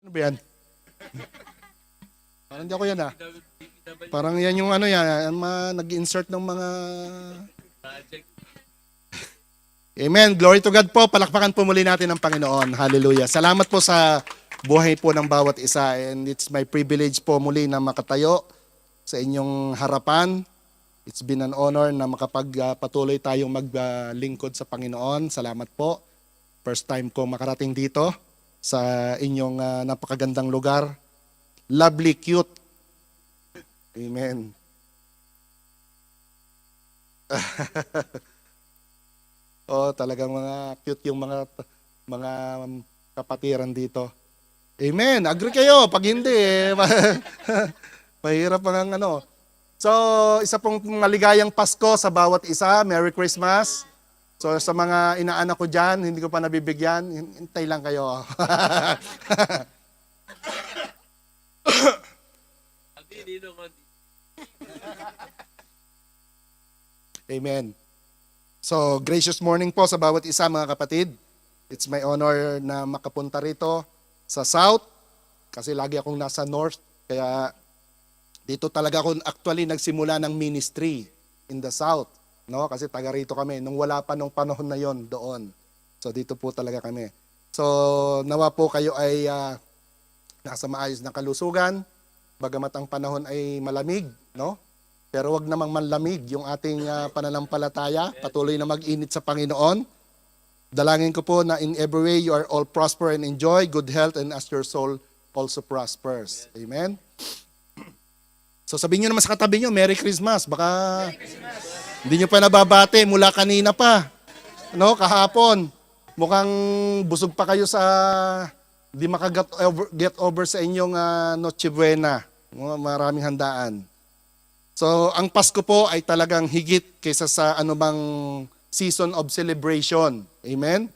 Ano ba yan? Parang hindi ako yan ah. Parang yan yung ano yan, nag-insert ng mga... Amen. Glory to God po. Palakpakan po muli natin ang Panginoon. Hallelujah. Salamat po sa buhay po ng bawat isa. And it's my privilege po muli na makatayo sa inyong harapan. It's been an honor na makapagpatuloy tayong maglingkod sa Panginoon. Salamat po. First time ko makarating dito sa inyong napakagandang lugar. Lovely, cute. Amen. Oh, talagang mga cute yung mga kapatiran dito. Amen. Agree kayo. Pag hindi, mahirap ang ano. So, isa pong maligayang Pasko sa bawat isa. Merry Christmas. So, sa mga inaanak ko dyan, hindi ko pa nabibigyan, hintay lang kayo. Amen. So, gracious morning po sa bawat isa mga kapatid. It's my honor na makapunta rito sa South kasi lagi akong nasa North. Kaya dito talaga ako actually nagsimula ng ministry in the South. No? Kasi taga rito kami. Nung wala pa nung panahon na yon doon. So, dito po talaga kami. So, nawa po kayo ay nasa maayos na kalusugan. Bagamat ang panahon ay malamig. No? Pero wag namang manlamig yung ating pananampalataya. Patuloy na mag-init sa Panginoon. Dalangin ko po na in every way you are all prosper and enjoy good health and as your soul also prospers. Amen? So sabihin nyo naman sa katabi nyo, Merry Christmas. Baka hindi nyo pa nababate mula kanina pa. No, kahapon. Mukhang busog pa kayo sa di makaget over sa inyong Noche Buena. Maraming handaan. So, ang Pasko po ay talagang higit kaysa sa anumang season of celebration. Amen?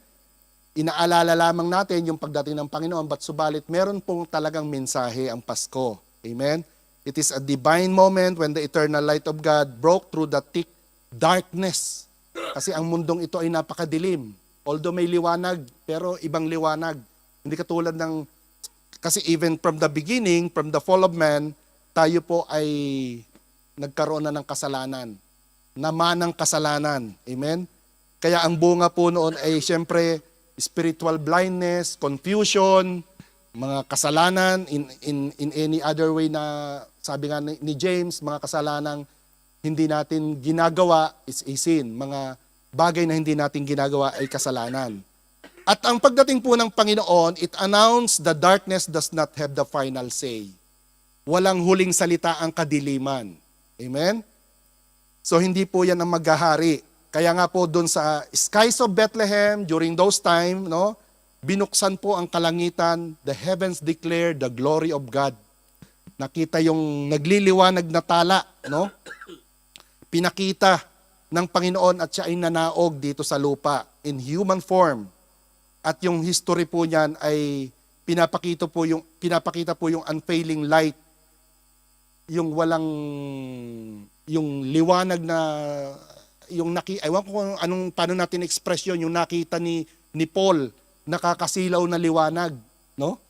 Inaalala lamang natin yung pagdating ng Panginoon, but subalit meron pong talagang mensahe ang Pasko. Amen? It is a divine moment when the eternal light of God broke through the thick darkness. Kasi ang mundong ito ay napakadilim. Although may liwanag, pero ibang liwanag. Hindi katulad ng, kasi even from the beginning, from the fall of man, tayo po ay nagkaroon na ng kasalanan. Namanang kasalanan. Amen? Kaya ang bunga po noon ay siyempre spiritual blindness, confusion, mga kasalanan in any other way na sabi nga ni James, mga kasalanang hindi natin ginagawa is a sin. Mga bagay na hindi natin ginagawa ay kasalanan. At ang pagdating po ng Panginoon, it announced the darkness does not have the final say. Walang huling salita ang kadiliman. Amen? So hindi po yan ang maghahari. Kaya nga po doon sa skies of Bethlehem, during those time, no, binuksan po ang kalangitan, the heavens declare the glory of God. Nakita yung nagliliwanag na tala, no? Pinakita ng Panginoon at siya ay nanaog dito sa lupa in human form. At yung history po niyan ay pinapakita po yung unfailing light, yung walang, yung liwanag na, yung ewan ko kung paano natin express yun, yung nakita ni Paul, nakakasilaw na liwanag, no?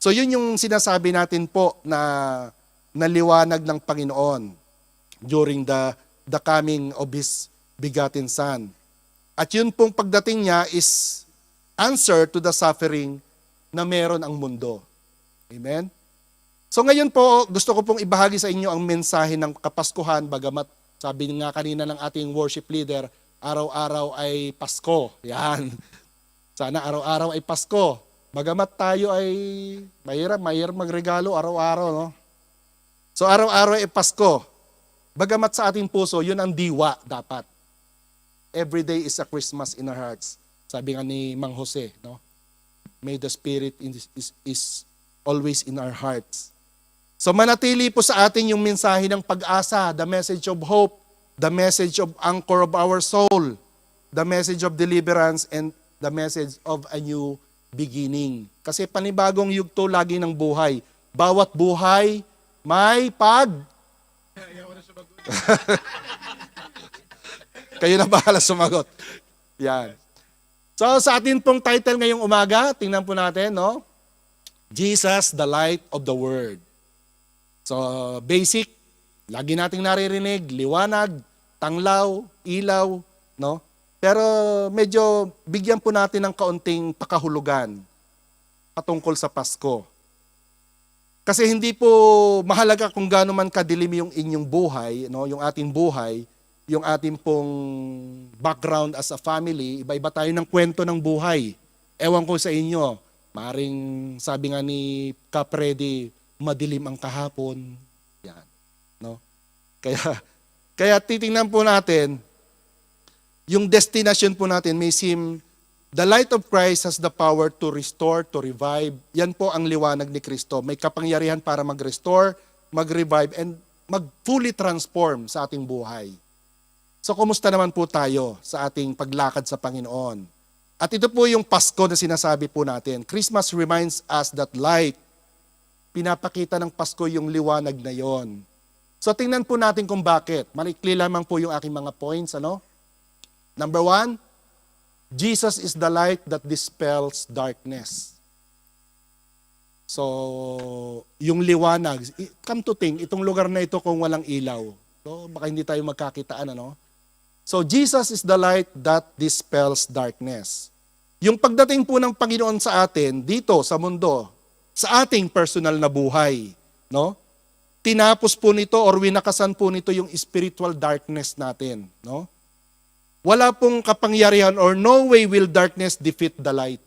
So yun yung sinasabi natin po na liwanag ng Panginoon during the coming of His begotten Son. At yun pong pagdating niya is answer to the suffering na meron ang mundo. Amen? So ngayon po, gusto ko pong ibahagi sa inyo ang mensahe ng Kapaskuhan, bagamat sabi nga kanina ng ating worship leader, araw-araw ay Pasko. Yan. Sana araw-araw ay Pasko. Bagamat tayo ay mahirap magregalo araw-araw, no? So araw-araw ay Pasko. Bagamat sa ating puso, yun ang diwa dapat. Every day is a Christmas in our hearts. Sabi nga ni Mang Jose, no? May the Spirit is always in our hearts. So manatili po sa atin yung mensahe ng pag-asa, the message of hope, the message of anchor of our soul, the message of deliverance, and the message of a new beginning. Kasi panibagong yugto lagi ng buhay. Bawat buhay may Kayo na bahala sumagot. Yan. So sa atin pong title ngayong umaga, tingnan po natin, no? Jesus, the light of the world. So, basic, lagi nating naririnig, liwanag, tanglaw, ilaw, no? Pero medyo bigyan po natin ng kaunting pakahulugan patungkol sa Pasko. Kasi hindi po mahalaga kung gaano man kadilim yung inyong buhay, no? Yung ating buhay, yung ating pong background as a family, iba-iba tayo ng kwento ng buhay. Ewan ko sa inyo, maring sabi nga ni Capredi, madilim ang kahapon. Yan, no? Kaya titingnan po natin, yung destination po natin may seem, the light of Christ has the power to restore, to revive. Yan po ang liwanag ni Kristo. May kapangyarihan para mag-restore, mag-revive, and mag-fully transform sa ating buhay. So, kumusta naman po tayo sa ating paglakad sa Panginoon? At ito po yung Pasko na sinasabi po natin. Christmas reminds us that light, pinapakita ng Pasko yung liwanag na yon. So, tingnan po natin kung bakit. Malikli lamang po yung aking mga points, ano? Number 1, Jesus is the light that dispels darkness. So, yung liwanag, come to think, itong lugar na ito kung walang ilaw, so baka hindi tayo magkakitaan, ano? So, Jesus is the light that dispels darkness. Yung pagdating po ng Panginoon sa atin, dito sa mundo, sa ating personal na buhay, no? Tinapos po nito or winakasan po nito yung spiritual darkness natin, no? Wala pong kapangyarihan or no way will darkness defeat the light.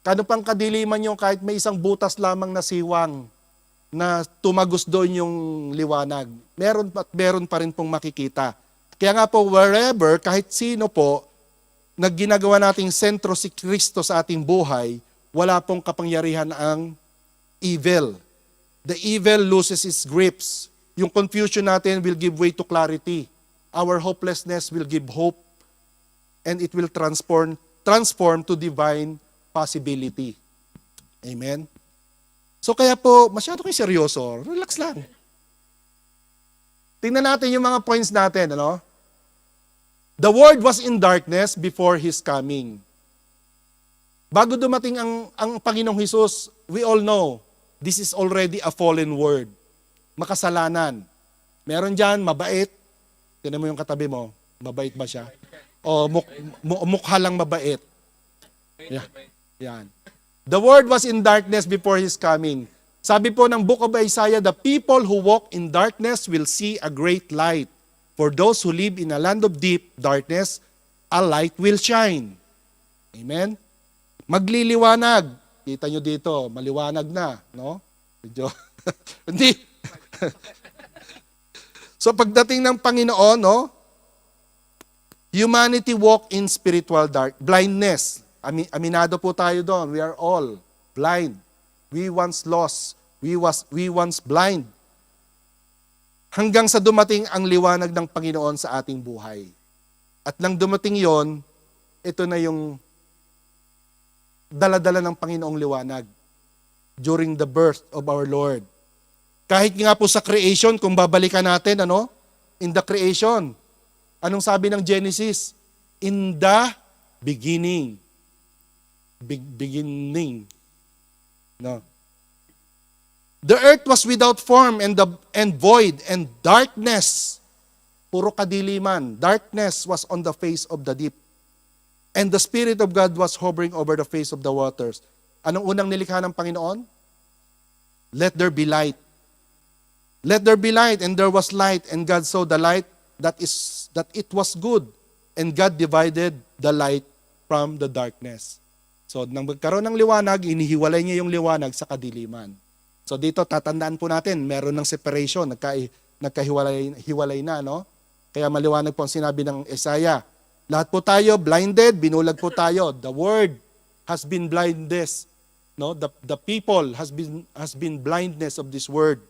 Kano pang kadiliman yung kahit may isang butas lamang na siwang na tumagos doon yung liwanag. Meron pa rin pong makikita. Kaya nga po, wherever, kahit sino po, ginagawa nating sentro si Kristo sa ating buhay, wala pong kapangyarihan ang evil. The evil loses its grips. Yung confusion natin will give way to clarity. Our hopelessness will give hope, and it will transform to divine possibility. Amen? So kaya po, masyado kayo seryoso. Relax lang. Tingnan natin yung mga points natin, ano? The Word was in darkness before His coming. Bago dumating ang Panginoong Hesus, we all know, this is already a fallen world. Makasalanan. Meron dyan, mabait. Tingnan mo yung katabi mo, mabait ba siya? O mukha lang mabait. Yeah. Yan. The Word was in darkness before His coming. Sabi po ng Book of Isaiah, the people who walk in darkness will see a great light. For those who live in a land of deep darkness, a light will shine. Amen? Magliliwanag. Kita nyo dito, maliwanag na. No? Medyo, hindi. So pagdating ng Panginoon, no, humanity walk in spiritual blindness. Aminado po tayo doon. We are all blind. We once lost. We once blind. Hanggang sa dumating ang liwanag ng Panginoon sa ating buhay. At nang dumating yon, ito na yung dala-dala ng Panginoong liwanag during the birth of our Lord. Kahit nga po sa creation, kung babalikan natin, ano? In the creation. Anong sabi ng Genesis? In the beginning. Beginning. No. The earth was without form and void and darkness. Puro kadiliman. Darkness was on the face of the deep. And the Spirit of God was hovering over the face of the waters. Anong unang nilikha ng Panginoon? Let there be light. Let there be light, and there was light, and God saw the light that it was good, and God divided the light from the darkness. So, nang magkaroon ng liwanag, inihiwalay niya yung liwanag sa kadiliman. So, dito, tatandaan po natin, meron ng separation, nagkahiwalay na, no? Kaya maliwanag po ang sinabi ng Isaiah. Lahat po tayo, blinded, binulag po tayo. The Word has been blindness. No? The people has been blindness of this Word.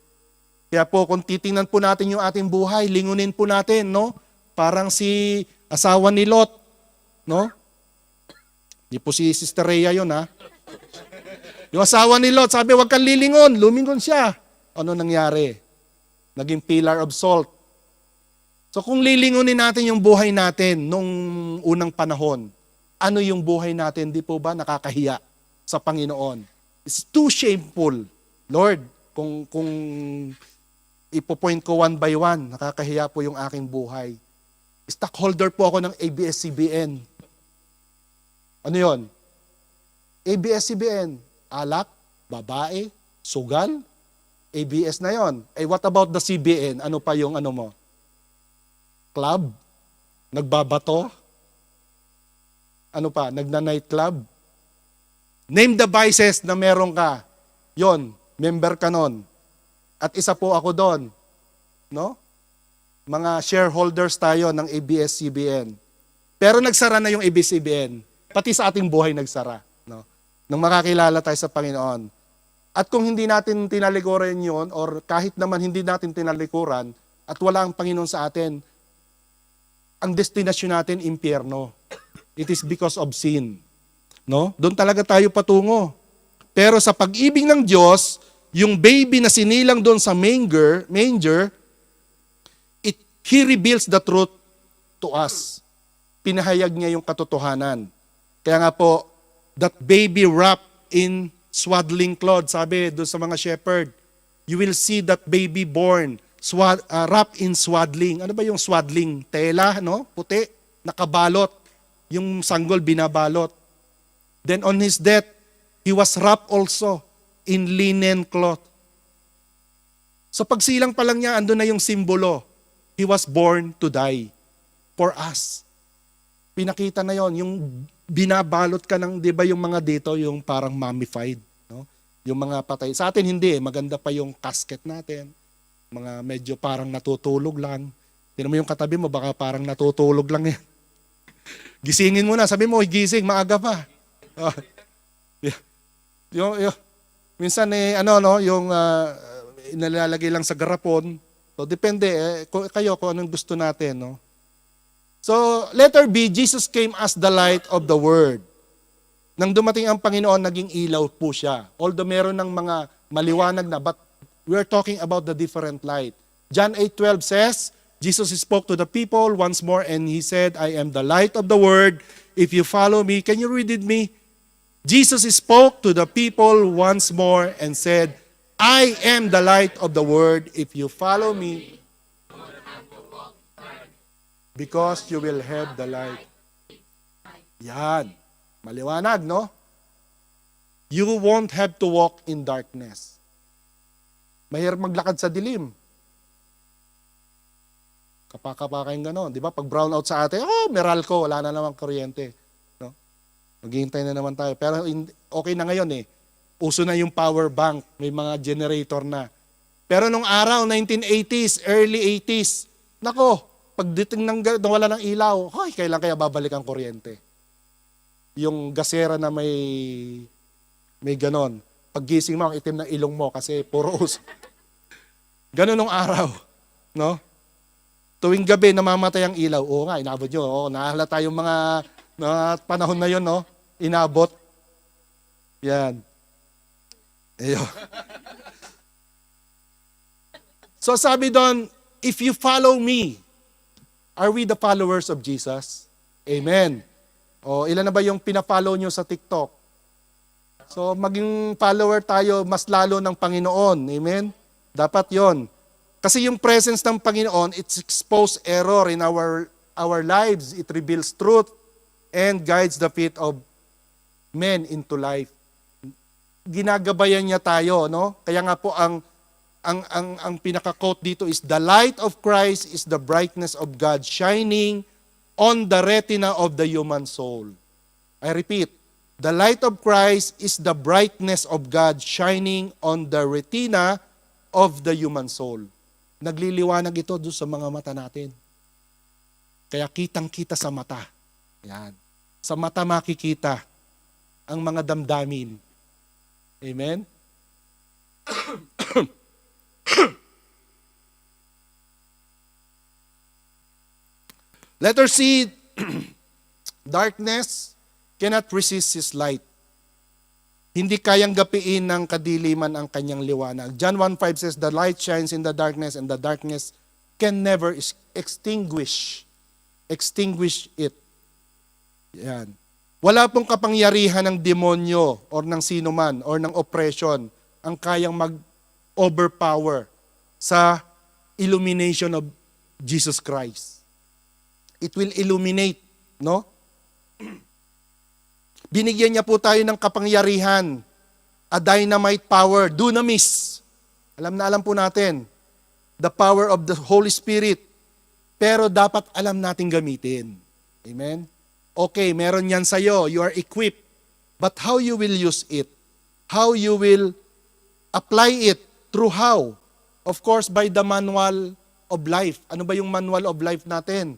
Kaya po, kung titingnan po natin yung ating buhay, lingunin po natin, no? Parang si asawa ni Lot, no? Di po si Sister Rhea yun, ha? Yung asawa ni Lot, sabi, wag kang lilingon. Lumingon siya. Ano nangyari? Naging pillar of salt. So kung lilingunin natin yung buhay natin nung unang panahon, ano yung buhay natin, di po ba nakakahiya sa Panginoon? It's too shameful. Lord, kung ipo-point ko one by one, nakakahiya po yung aking buhay. Stockholder po ako ng ABS-CBN. Ano yon? ABS-CBN, alak, babae, sugal, ABS na yon. What about the CBN? Ano pa yung ano mo? Club? Nagbabato? Ano pa? Nagna-night club? Name the vices na meron ka. Yon, member ka nun. At isa po ako doon. No? Mga shareholders tayo ng ABS-CBN. Pero nagsara na yung ABS-CBN. Pati sa ating buhay nagsara. No? Nung makakilala tayo sa Panginoon. At kung hindi natin tinalikuran yun, or kahit naman hindi natin tinalikuran, at wala ang Panginoon sa atin, ang destinasyon natin, impyerno. It is because of sin. No? Doon talaga tayo patungo. Pero sa pag-ibig ng Diyos, yung baby na sinilang doon sa manger, He reveals the truth to us. Pinahayag niya yung katotohanan. Kaya nga po, that baby wrapped in swaddling cloth, sabi doon sa mga shepherd, you will see that baby born, wrapped in swaddling. Ano ba yung swaddling? Tela, no? Puti, nakabalot. Yung sanggol binabalot. Then on his death, he was wrapped also in linen cloth. So pagsilang pa lang niya, andun na yung simbolo. He was born to die for us. Pinakita na yon, yung binabalot ka ng, di ba yung mga dito, yung parang mummified, no? Yung mga patay. Sa atin hindi, maganda pa yung casket natin. Mga medyo parang natutulog lang. Tignan mo yung katabi mo, baka parang natutulog lang yan. Gisingin mo na, sabi mo, gising, maaga pa. Minsan yung inalalagay lang sa garapon. So, depende, kayo kung anong gusto natin, no? So, letter B, Jesus came as the light of the world. Nang dumating ang Panginoon, naging ilaw po siya. Although meron ng mga maliwanag na, but we're talking about the different light. John 8:12 says, Jesus spoke to the people once more and He said, I am the light of the world. If you follow me, can you read it me? Jesus spoke to the people once more and said, I am the light of the world. If you follow me, because you will have the light. Yan. Maliwanag, no? You won't have to walk in darkness. Mahirap maglakad sa dilim. Kapaka-paka yung gano'n. Di ba? Pag brownout sa atin, Meralco, wala na naman kuryente. No? Maghihintay na naman tayo. Pero okay na ngayon eh. Uso na yung power bank, may mga generator na. Pero nung araw, 1980s, early 80s, nako, pagdating ng wala ng ilaw, kailan kaya babalik ang kuryente? Yung gasera na may ganon. Paggising mo, ang itim ng ilong mo kasi puro uso. Ganon nung araw. No? Tuwing gabi, namamatay ang ilaw. Oo nga, inabot nyo. Nahalata yung mga panahon na yun, no? Inabot. Yan. Ayo. So sabi doon, if you follow me, are we the followers of Jesus? Amen. Ilan na ba yung pina-follow nyo sa TikTok? So maging follower tayo mas lalo ng Panginoon. Amen? Dapat yon. Kasi yung presence ng Panginoon, it's expose error in our lives. It reveals truth and guides the feet of men into life. Ginagabayan niya tayo, no? Kaya nga po ang pinaka-quote dito is, the light of Christ is the brightness of God shining on the retina of the human soul. I repeat, the light of Christ is the brightness of God shining on the retina of the human soul. Nagliliwanag ito doon sa mga mata natin. Kaya kitang-kita sa mata. Yan. Sa mata makikita ang mga damdamin. Amen? Letter C, darkness cannot resist His light. Hindi kayang gapiin ng kadiliman ang kanyang liwanag. John 1:5 says, the light shines in the darkness and the darkness can never extinguish it. Yan. Wala pong kapangyarihan ng demonyo or ng sino man or ng oppression ang kayang mag-overpower sa illumination of Jesus Christ. It will illuminate, no? Binigyan niya po tayo ng kapangyarihan, a dynamite power, dunamis. Alam na alam po natin, the power of the Holy Spirit. Pero dapat alam natin gamitin. Amen? Okay, meron yan sa'yo, you are equipped. But how you will use it? How you will apply it? Through how? Of course, by the manual of life. Ano ba yung manual of life natin?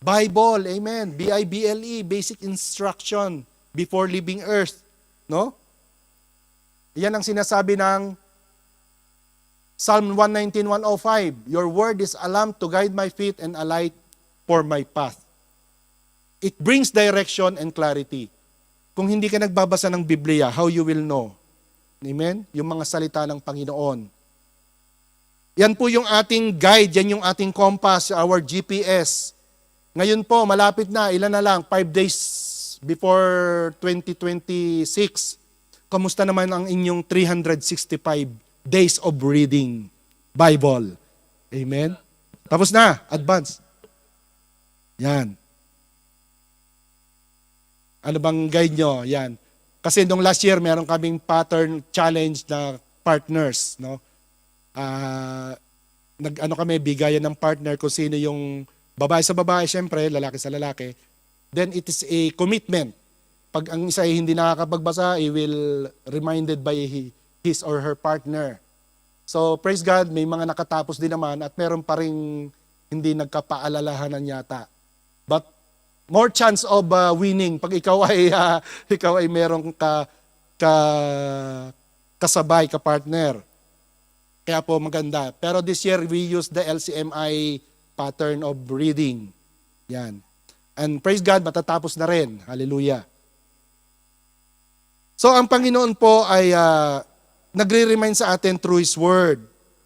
Bible, amen. B-I-B-L-E, basic instruction before leaving earth. No? Yan ang sinasabi ng Psalm 119:105. Your word is a lamp to guide my feet and a light for my path. It brings direction and clarity. Kung hindi ka nagbabasa ng Biblia, how you will know? Amen? Yung mga salita ng Panginoon. Yan po yung ating guide, yan yung ating compass, our GPS. Ngayon po, malapit na, ilan na lang, 5 days before 2026. Kamusta naman ang inyong 365 days of reading Bible? Amen? Tapos na, advance. Yan. Ano bang guide nyo? Yan. Kasi nung last year, meron kaming pattern challenge na partners. No? Nag-ano kami, bigayan ng partner kung sino yung babae sa babae, syempre, lalaki sa lalaki. Then it is a commitment. Pag ang isa ay hindi nakakapagbasa, he will reminded by his or her partner. So praise God, may mga nakatapos din naman at meron pa rin hindi nagkapaalalahanan yata. But more chance of winning pag ikaw ay merong kasabay, ka-partner. Kaya po maganda. Pero this year we use the LCMI pattern of reading. Yan. And praise God, matatapos na rin. Hallelujah. So ang Panginoon po ay nagre-remind sa atin through His Word,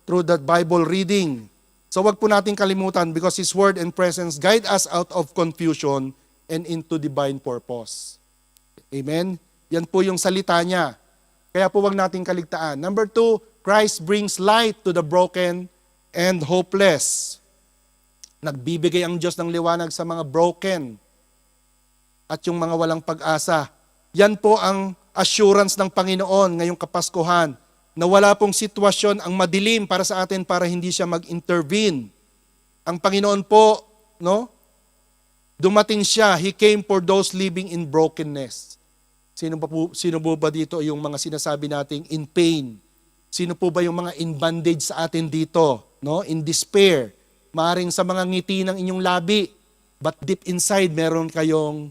through that Bible reading. So wag po natin kalimutan because His Word and presence guide us out of confusion and into divine purpose. Amen? Yan po yung salita niya. Kaya po wag natin kaligtaan. Number 2, Christ brings light to the broken and hopeless. Nagbibigay ang Diyos ng liwanag sa mga broken at yung mga walang pag-asa. Yan po ang assurance ng Panginoon ngayong Kapaskuhan na wala pong sitwasyon ang madilim para sa atin para hindi siya mag-intervene. Ang Panginoon po, no? Dumating siya, He came for those living in brokenness. Sino po ba dito yung mga sinasabi nating in pain? Sino po ba yung mga in bondage sa atin dito? No? In despair. Maaring sa mga ngiti ng inyong labi, but deep inside meron kayong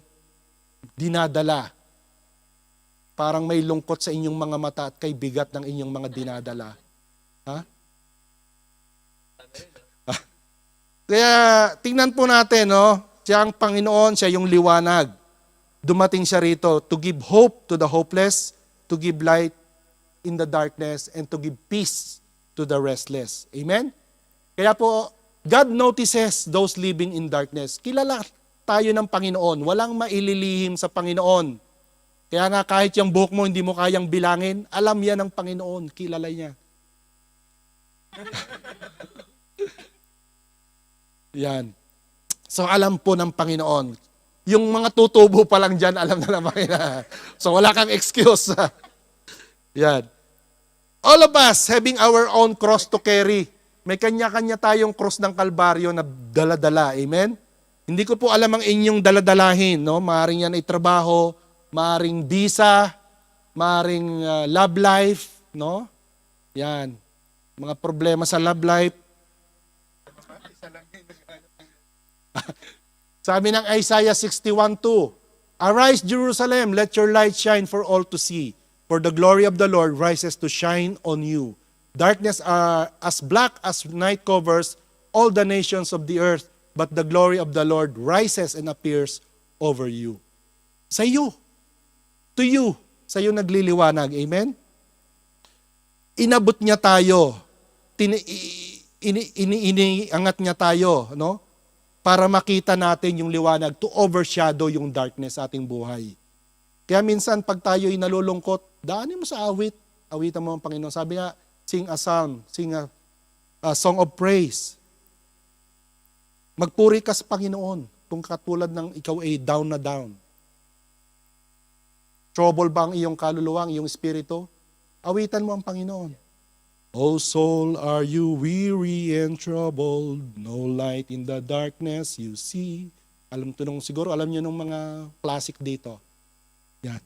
dinadala. Parang may lungkot sa inyong mga mata at kay bigat ng inyong mga dinadala. Ha? Kaya tingnan po natin, no? Siya ang Panginoon, siya yung liwanag. Dumating siya rito to give hope to the hopeless, to give light in the darkness, and to give peace to the restless. Amen? Kaya po, God notices those living in darkness. Kilala tayo ng Panginoon. Walang maililihim sa Panginoon. Kaya nga kahit yung buhok mo hindi mo kayang bilangin, alam yan ng Panginoon. Kilala niya. Yan. So alam po ng Panginoon. Yung mga tutubo pa lang dyan, alam na naman. So wala kang excuse. Yan. All of us having our own cross to carry. May kanya-kanya tayong cross ng Kalbaryo na dala-dala. Amen? Hindi ko po alam ang inyong daladalahin. No? Maaring yan ay trabaho, maaring visa, maaring love life. No? Yan. Mga problema sa love life. Sabi ng Isaiah 61:2, Arise, Jerusalem, let your light shine for all to see. For the glory of the Lord rises to shine on you. Darkness are as black as night covers all the nations of the earth, but the glory of the Lord rises and appears over you. Sa iyo. To you. Sa iyo nagliliwanag. Amen? Inabot niya tayo. Iniangat niya tayo. No? para makita natin yung liwanag, to overshadow yung darkness sa ating buhay. Kaya minsan, pag tayo'y nalulungkot, daanin mo sa awit. Awitan mo ang Panginoon. Sabi nga, sing a psalm, sing a song of praise. Magpuri ka sa Panginoon kung katulad ng ikaw ay down na down. Trouble ba ang iyong kaluluwa, ang iyong espiritu? Awitan mo ang Panginoon. O soul, are you weary and troubled? No light in the darkness you see. Siguro alam niyo nung mga classic dito. Yan.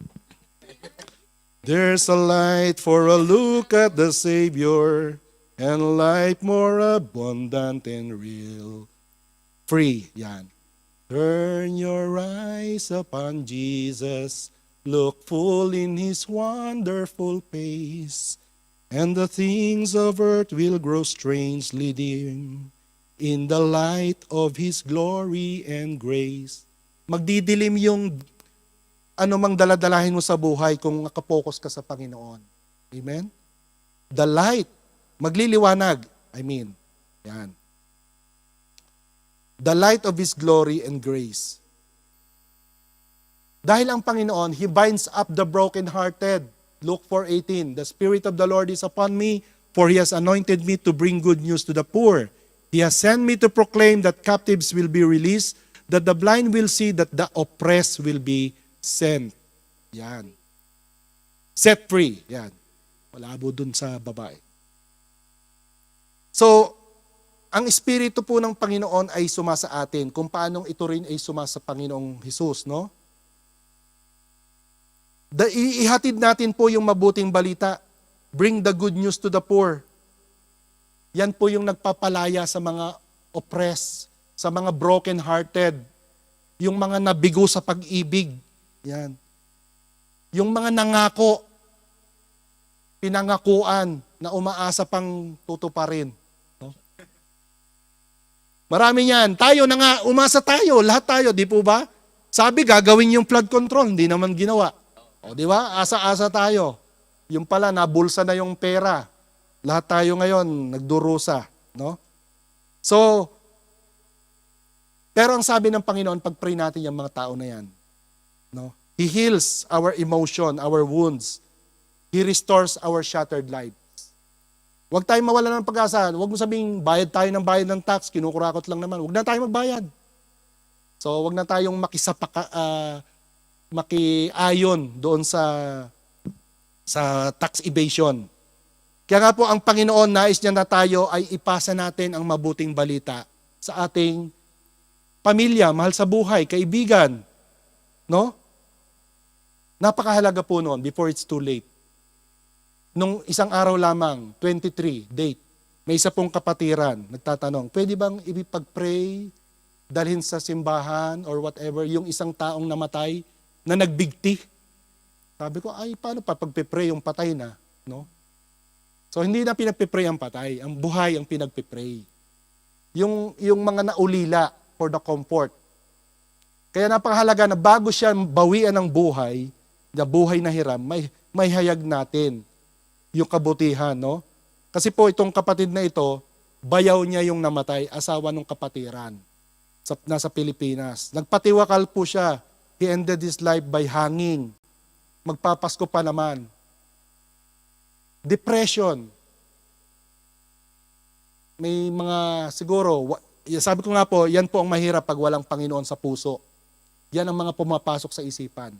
There's a light for a look at the Savior, and light more abundant and real. Free, yan. Turn your eyes upon Jesus, look full in His wonderful face, and the things of earth will grow strangely dim in the light of His glory and grace. Magdidilim yung anumang daladalahin mo sa buhay kung nakapokus ka sa Panginoon. Amen? The light, magliliwanag. Yan. The light of His glory and grace. Dahil ang Panginoon, He binds up the brokenhearted. Luke 4:18, the Spirit of the Lord is upon me, for He has anointed me to bring good news to the poor. He has sent me to proclaim that captives will be released, that the blind will see, that the oppressed will be sent. Yan. Set free. Yan. Malabo dun sa babae. So, ang Espiritu po ng Panginoon ay sumasa atin. Kung paanong ito rin ay sumasa Panginoong Hesus, no? Ihatid natin po yung mabuting balita. Bring the good news to the poor. Yan po yung nagpapalaya sa mga oppressed, sa mga broken-hearted, yung mga nabigo sa pag-ibig. Yan. Yung mga nangako, pinangakuan na umaasa pang tutuparin. No? Marami yan. Tayo na nga, umasa tayo, lahat tayo, di po ba? Sabi, gagawin yung flood control, hindi naman ginawa. O, di ba? Asa-asa tayo. Yung pala, nabulsa na yung pera. Lahat tayo ngayon, nagdurusa. No? So, pero ang sabi ng Panginoon, pag-pray natin yung mga tao na yan, no? He heals our emotion, our wounds. He restores our shattered lives. Huwag tayong mawala ng pag-asa. Huwag mo sabing, bayad tayo ng bayad ng tax, kinukurakot lang naman. Huwag na tayo magbayad. So, huwag na tayong makiayon doon sa tax evasion. Kaya nga po, ang Panginoon, nais niya na tayo ay ipasa natin ang mabuting balita sa ating pamilya, mahal sa buhay, kaibigan. No? Napakahalaga po noon, before it's too late. Nung isang araw lamang, 23, date, may isa pong kapatiran, nagtatanong, pwede bang ipag-pray, dalhin sa simbahan or whatever, yung isang taong namatay na nagbigti? Sabi ko, ay, paano pa pagpe-pray yung patay na? No? So, hindi na pinagpe-pray ang patay, ang buhay ang pinagpe-pray. Yung mga naulila for the comfort. Kaya napakahalaga na bago siya bawian ng buhay, na buhay na hiram, may hayag natin yung kabutihan, no? Kasi po itong kapatid na ito, bayaw niya yung namatay, asawa ng kapatiran, nasa Pilipinas. Nagpatiwakal po siya. He ended his life by hanging. Magpapasko pa naman. Depression. May mga, siguro, sabi ko nga po, yan po ang mahirap pag walang Panginoon sa puso. Yan ang mga pumapasok sa isipan.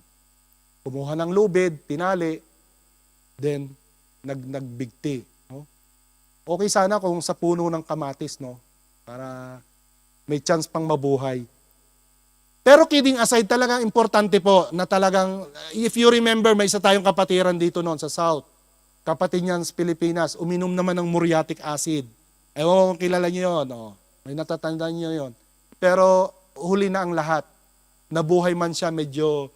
Kumuha ng lubid, tinali, then nagbigti. No? Okay sana kung sa puno ng kamatis, no? Para may chance pang mabuhay. Pero kidding aside, talagang importante po na talagang, if you remember, may isa tayong kapatiran dito noon sa South. Kapatid niyan sa Pilipinas, uminom naman ng muriatic acid. Ewan kung kilala niyo yun. Oh. May natatandaan niyo yun. Pero huli na ang lahat. Nabuhay man siya medyo,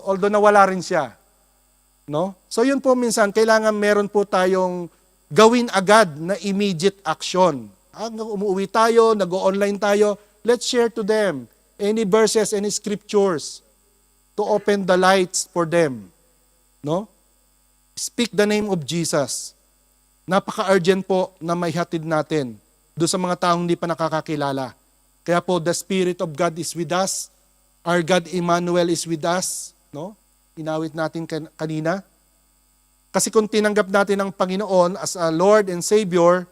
although nawala rin siya. No? So yun po minsan, kailangan meron po tayong gawin agad na immediate action. Umuwi tayo, nag-online tayo, let's share to them any verses, any scriptures to open the lights for them. No? Speak the name of Jesus. Napaka-urgent po na maihatid natin doon sa mga taong hindi pa nakakakilala. Kaya po, the Spirit of God is with us. Our God Emmanuel is with us. No? Inawit natin kanina. Kasi kung tinanggap natin ang Panginoon as a Lord and Savior,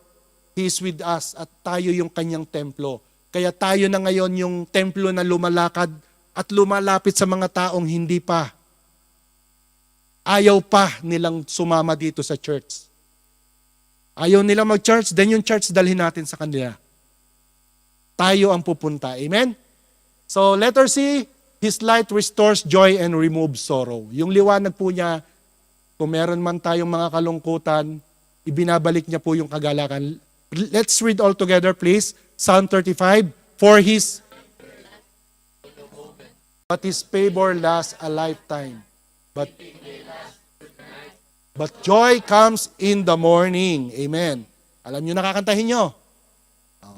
He is with us at tayo yung kanyang templo. Kaya tayo na ngayon yung templo na lumalakad at lumalapit sa mga taong hindi pa. Ayaw pa nilang sumama dito sa church. Ayaw nila mag-church, then yung church dalhin natin sa kanila. Tayo ang pupunta. Amen? So, letter C, His light restores joy and removes sorrow. Yung liwanag po niya, kung meron man tayong mga kalungkutan, ibinabalik niya po yung kagalakan. Let's read all together, please. Psalm 35, But His favor lasts a lifetime. But joy comes in the morning. Amen. Alam niyo, nakakantahin niyo? Oh.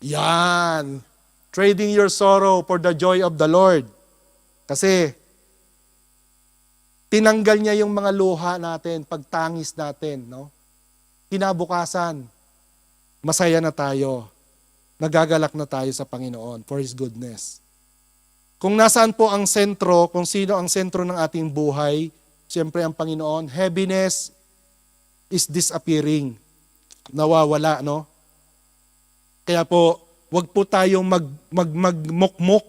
Yan. Trading your sorrow for the joy of the Lord. Kasi, tinanggal niya yung mga luha natin, pagtangis natin, no? Kinabukasan, masaya na tayo. Nagagalak na tayo sa Panginoon for His goodness. Kung nasaan po ang sentro, kung sino ang sentro ng ating buhay, siyempre ang Panginoon, heaviness is disappearing. Nawawala, no? Kaya po, wag po tayong magmukmuk.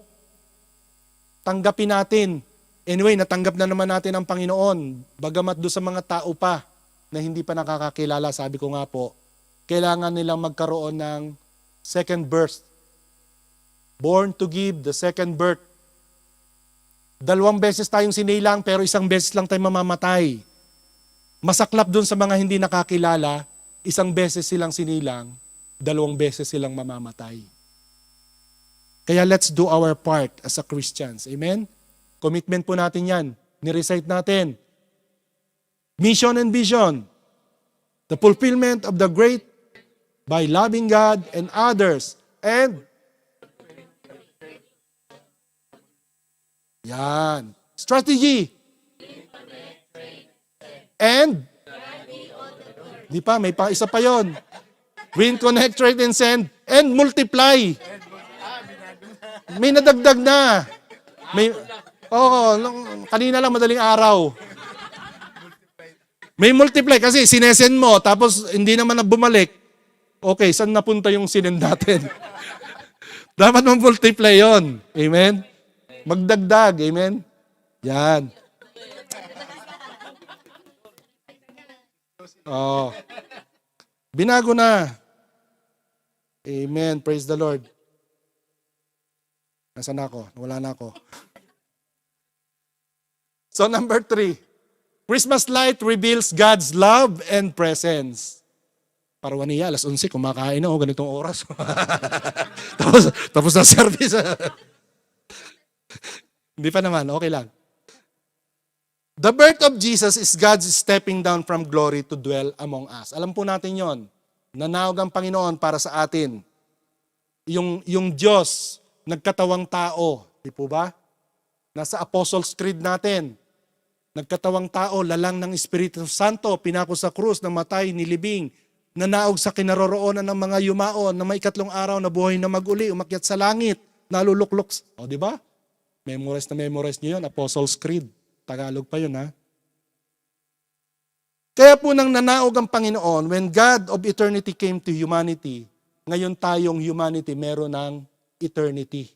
Tanggapin natin. Anyway, natanggap na naman natin ang Panginoon. Bagamat do sa mga tao pa na hindi pa nakakakilala, sabi ko nga po, kailangan nilang magkaroon ng second birth. Born to give the second birth. 2 beses tayong sinilang pero 1 beses lang tayo mamamatay. Masaklap dun sa mga hindi nakakilala, 1 beses silang sinilang, 2 beses silang mamamatay. Kaya let's do our part as a Christians. Amen? Commitment po natin yan. Ni-recite natin. Mission and vision. The fulfillment of the great by loving God and others. And yan. Strategy. And di pa, may pa isa pa yon. Win, connect, trade, and send. And multiply. May nadagdag na. Kanina lang madaling araw. May multiply kasi sinesend mo tapos hindi naman na bumalik. Okay, saan napunta yung sinend natin? Dapat mag-multiply yon. Amen? Magdagdag. Amen? Yan. Oh. Binago na. Amen. Praise the Lord. Nasaan ako? Wala na ako. So number 3. Christmas light reveals God's love and presence. Parwaniya, 11:00, kumakain na, ganitong oras. tapos na service. Hindi pa naman, okay lang. The birth of Jesus is God's stepping down from glory to dwell among us. Alam po natin yon. Nanawag ang Panginoon para sa atin. Yung Diyos, nagkatawang tao. Di po ba? Nasa Apostles' Creed natin. Nagkatawang tao, lalang ng Espiritu Santo, pinako sa krus, namatay, nilibing, nanaog sa kinaroroonan ng mga yumaon, na may 3 araw na buhay na maguli, umakyat sa langit, naluluklok. O, di ba? Memorize nyo yun, Apostles' Creed. Tagalog pa yun, ha? Kaya po nang nanaog ang Panginoon, when God of eternity came to humanity, ngayon tayong humanity meron ng eternity.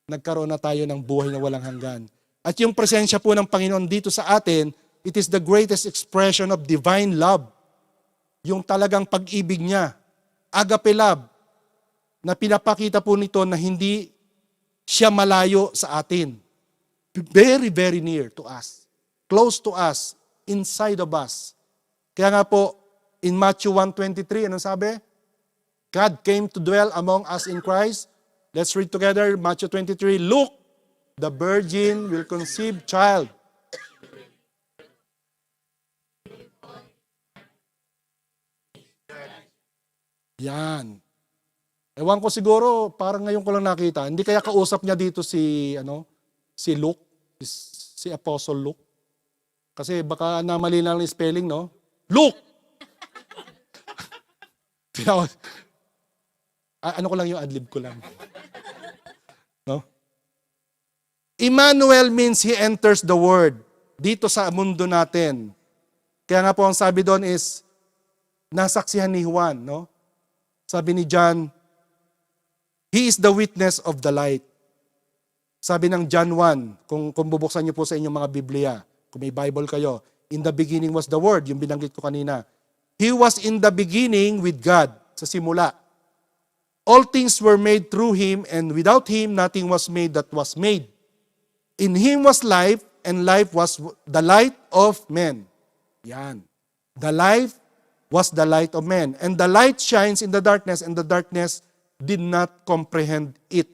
Nagkaroon na tayo ng buhay na walang hanggan. At yung presensya po ng Panginoon dito sa atin, it is the greatest expression of divine love. Yung talagang pag-ibig niya, agape love, na pinapakita po nito na hindi siya malayo sa atin. Very, very near to us. Close to us. Inside of us. Kaya nga po, in Matthew 1:23, anong sabi? God came to dwell among us in Christ. Let's read together, Matthew 23. Look, the virgin will conceive child. Yan. Ewan ko siguro, parang ngayon ko lang nakita. Hindi kaya kausap niya dito si Luke, si Apostle Luke. Kasi baka namali lang yung spelling, no? Luke! Ano ko lang yung adlib ko lang. No? Emmanuel means He enters the world dito sa mundo natin. Kaya nga po ang sabi doon is, nasaksihan ni Juan, no? Sabi ni John, He is the witness of the light. Sabi ng John 1, kung bubuksan niyo po sa inyong mga Biblia, kung may Bible kayo, in the beginning was the Word, yung binanggit ko kanina. He was in the beginning with God, sa simula. All things were made through Him, and without Him, nothing was made that was made. In Him was life, and life was the light of men. Yan. The life was the light of men. And the light shines in the darkness, and the darkness did not comprehend it.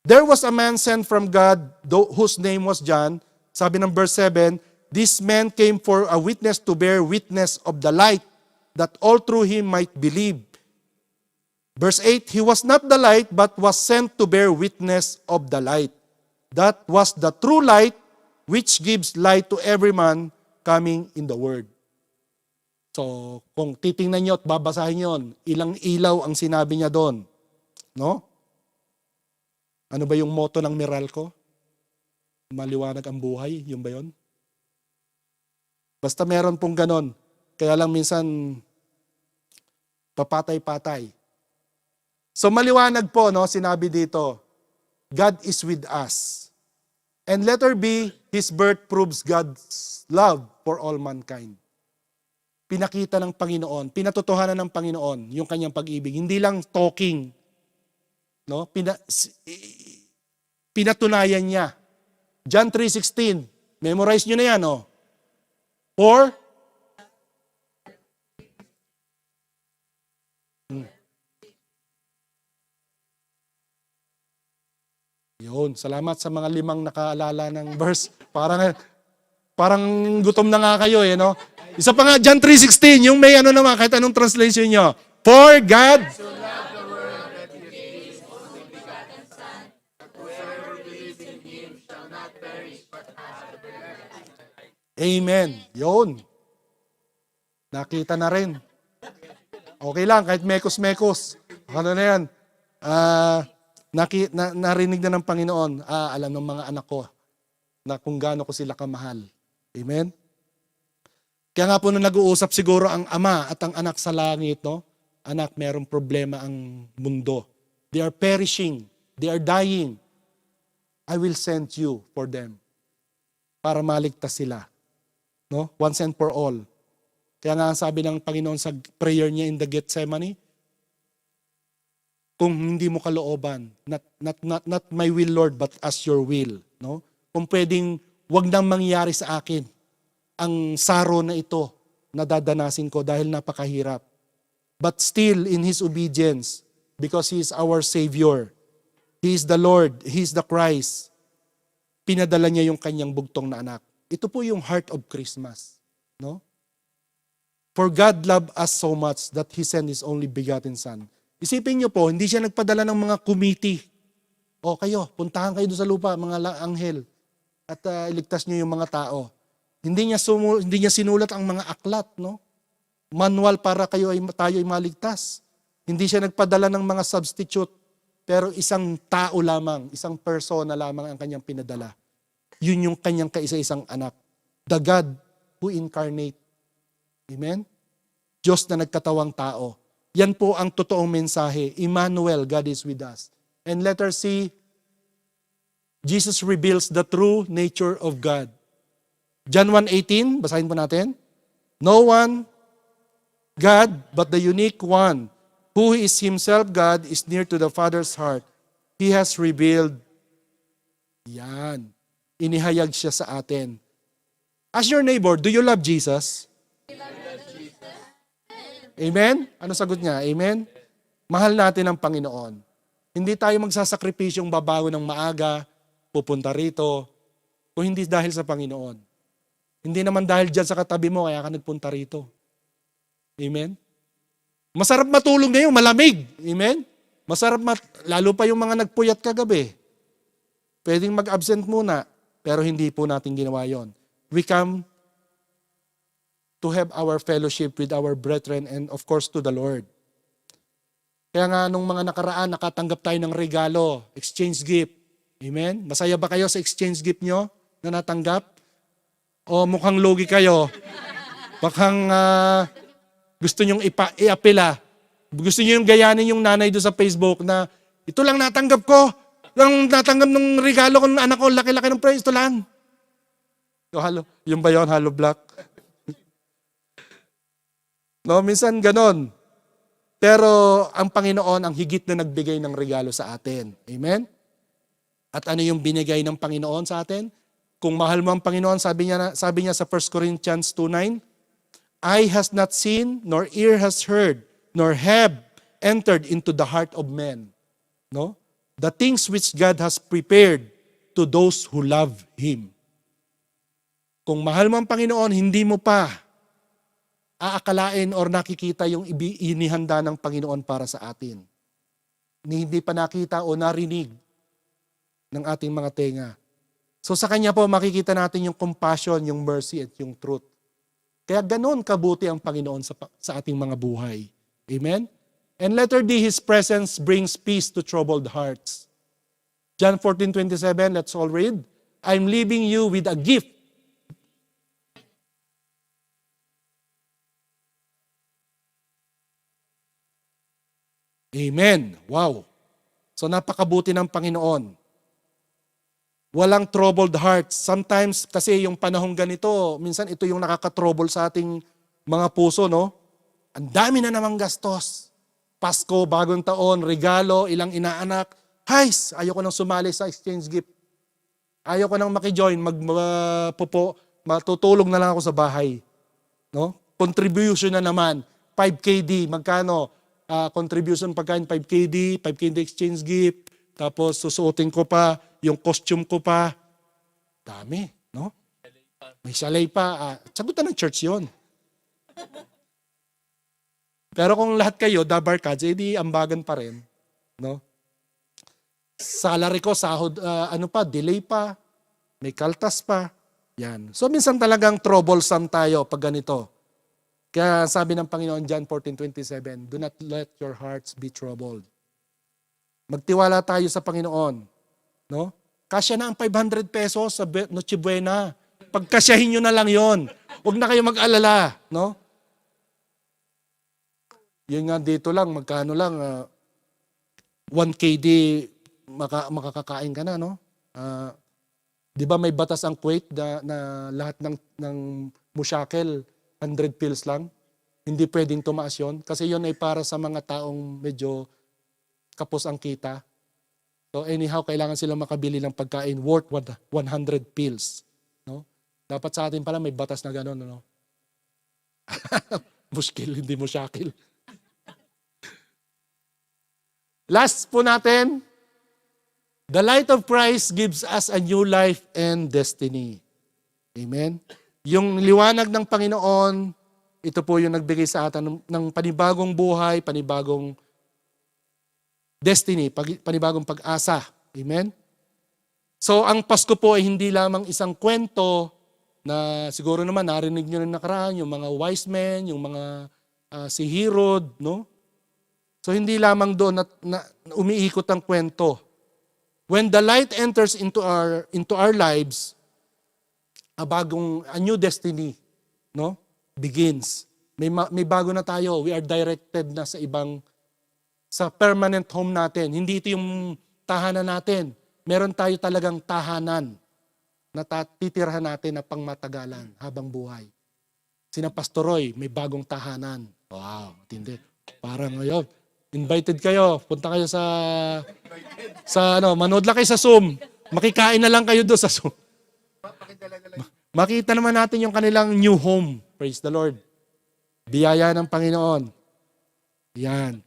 There was a man sent from God, whose name was John. Sabi ng verse 7, this man came for a witness to bear witness of the light, that all through him might believe. Verse 8, he was not the light, but was sent to bear witness of the light. That was the true light, which gives light to every man coming in the world. So, kung titingnan nyo at babasahin yon, ilang ilaw ang sinabi niya doon. No? Ano ba yung motto ng Meralco? Maliwanag ang buhay, yun ba yun? Basta meron pong ganon. Kaya lang minsan, papatay-patay. So maliwanag po, no, sinabi dito, God is with us. And letter B, His birth proves God's love for all mankind. Pinakita ng Panginoon, pinatotohanan ng Panginoon yung kanyang pag-ibig. Hindi lang talking. No? Pinatunayan niya. John 3:16. Memorize nyo na yan, no? For Yun, salamat sa mga 5 nakaalala ng verse. Parang gutom na nga kayo, eh, no? Isa pa nga, John 3:16, yung may ano naman, kahit anong translation nyo. For God Amen. Yun. Nakita na rin. Okay lang, kahit mekos-mekos. Ano na yan? Narinig na ng Panginoon, alam ng mga anak ko na kung gaano ko sila kamahal. Amen? Kaya nga po nung nag-uusap siguro ang ama at ang anak sa langit, no? Anak, merong problema ang mundo. They are perishing. They are dying. I will send you for them para maligtas sila. No? Once and for all. Kaya nga sabi ng Panginoon sa prayer niya in the Gethsemane, kung hindi mo kalooban, not my will, Lord, but as your will. No? Kung pwedeng, wag nang mangyari sa akin ang saro na ito na dadanasin ko dahil napakahirap. But still, in His obedience, because He is our Savior, He is the Lord, He is the Christ, pinadala niya yung kanyang bugtong na anak. Ito po yung heart of Christmas. No? For God loved us so much that He sent His only begotten Son. Isipin niyo po, hindi siya nagpadala ng mga committee. O kayo, puntahan kayo doon sa lupa, mga anghel, at iligtas niyo yung mga tao. Hindi niya sinulat ang mga aklat, no? Manual para tayo ay maligtas. Hindi siya nagpadala ng mga substitute, pero isang tao lamang, isang persona lamang ang kanyang pinadala. Yun yung kanyang kaisa-isang anak. The God who incarnate. Amen? Diyos na nagkatawang tao. Yan po ang totoong mensahe. Emmanuel, God is with us. And letter C, Jesus reveals the true nature of God. John 1:18, basahin po natin. No one, God, but the unique one, who is Himself God, is near to the Father's heart. He has revealed. Yan. Inihayag siya sa atin. Ask your neighbor, do you love Jesus? Amen? Ano sagot niya? Amen? Mahal natin ang Panginoon. Hindi tayo magsasakripisyong babago ng maaga, pupunta rito, kung hindi dahil sa Panginoon. Hindi naman dahil dyan sa katabi mo, kaya ka nagpunta rito. Amen? Masarap matulog ngayon, malamig. Amen? Lalo pa yung mga nagpuyat kagabi. Pwedeng mag-absent muna, pero hindi po natin ginawa yon. We come to have our fellowship with our brethren and of course to the Lord. Kaya nga nung mga nakaraan, nakatanggap tayo ng regalo, exchange gift. Amen? Masaya ba kayo sa exchange gift nyo na natanggap? O mukhang lugi kayo? Bakang gusto nyong i-apela. Gusto nyo yung gayanin yung nanay doon sa Facebook na, ito lang natanggap ko. Lang natanggap ng regalo ko ng anak ko, laki-laki ng price, ito lang. Yung ba yun, hollow block? No, minsan ganon. Pero ang Panginoon ang higit na nagbigay ng regalo sa atin. Amen? At ano yung binigay ng Panginoon sa atin? Kung mahal mo ang Panginoon, sabi niya sa 1 Corinthians 2:9, eye has not seen, nor ear has heard, nor have entered into the heart of men. No? The things which God has prepared to those who love Him. Kung mahal mo ang Panginoon, hindi mo pa aakalain or nakikita yung inihanda ng Panginoon para sa atin. Hindi pa nakita o narinig ng ating mga tenga. So sa Kanya po makikita natin yung compassion, yung mercy at yung truth. Kaya ganon kabuti ang Panginoon sa ating mga buhay. Amen? And letter D, His presence brings peace to troubled hearts. John 14:27, let's all read. I'm leaving you with a gift. Amen. Wow. So napakabuti ng Panginoon. Walang troubled hearts. Sometimes kasi yung panahong ganito, minsan ito yung nakaka-trouble sa ating mga puso, no? Ang dami na namang gastos. Pasko, bagong taon, regalo, ilang inaanak. Hays, ayoko nang sumali sa exchange gift. Ayoko nang makijoin, matutulog na lang ako sa bahay. No? Contribution na naman, 5KD, magkano? Contribution pagkain 5KD, 5KD exchange gift, tapos susuotin ko pa, yung costume ko pa. Dami, no? May salay pa. Sagutan ng church yon. Pero kung lahat kayo, dabarkads, edi ambagan pa rin. No? Salary ko, sahod, delay pa, may kaltas pa. Yan. So minsan talagang troublesome tayo pag ganito. Kaya sabi ng Panginoon, John 14:27, do not let your hearts be troubled. Magtiwala tayo sa Panginoon. No? Kasya na ang 500 pesos sa Noche Buena. Pagkasyahin nyo na lang yon. Huwag na kayo mag-alala. No? Yun nga dito lang, magkano lang, 1KD makakakain ka na. No? Di ba may batas ang Kuwait na lahat ng mushakel, 100 pills lang. Hindi pwedeng tumaas yun. Kasi yun ay para sa mga taong medyo kapos ang kita. So anyhow, kailangan sila makabili ng pagkain worth 100 pills. No? Dapat sa atin pala may batas na gano'n. No? Muskil, hindi mo syakil. Last po natin, the light of Christ gives us a new life and destiny. Amen? Yung liwanag ng Panginoon, ito po yung nagbigay sa atin ng panibagong buhay, panibagong destiny, panibagong pag-asa. Amen? So, ang Pasko po ay hindi lamang isang kwento na siguro naman narinig nyo na nakaraan, yung mga wise men, yung mga si Herod, no? So, hindi lamang doon na umiikot ang kwento. When the light enters into our lives, a new destiny, no? Begins. May bago na tayo. We are directed na sa permanent home natin. Hindi ito yung tahanan natin. Meron tayo talagang tahanan na titirhan natin na pangmatagalan habang buhay. Sina Pastor Roy, may bagong tahanan. Wow, tindi. Parang ngayon, invited kayo. Punta kayo manood lang kayo sa Zoom. Makikain na lang kayo doon sa Zoom. Makita naman natin yung kanilang new home. Praise the Lord. Biyaya ng Panginoon. Yan.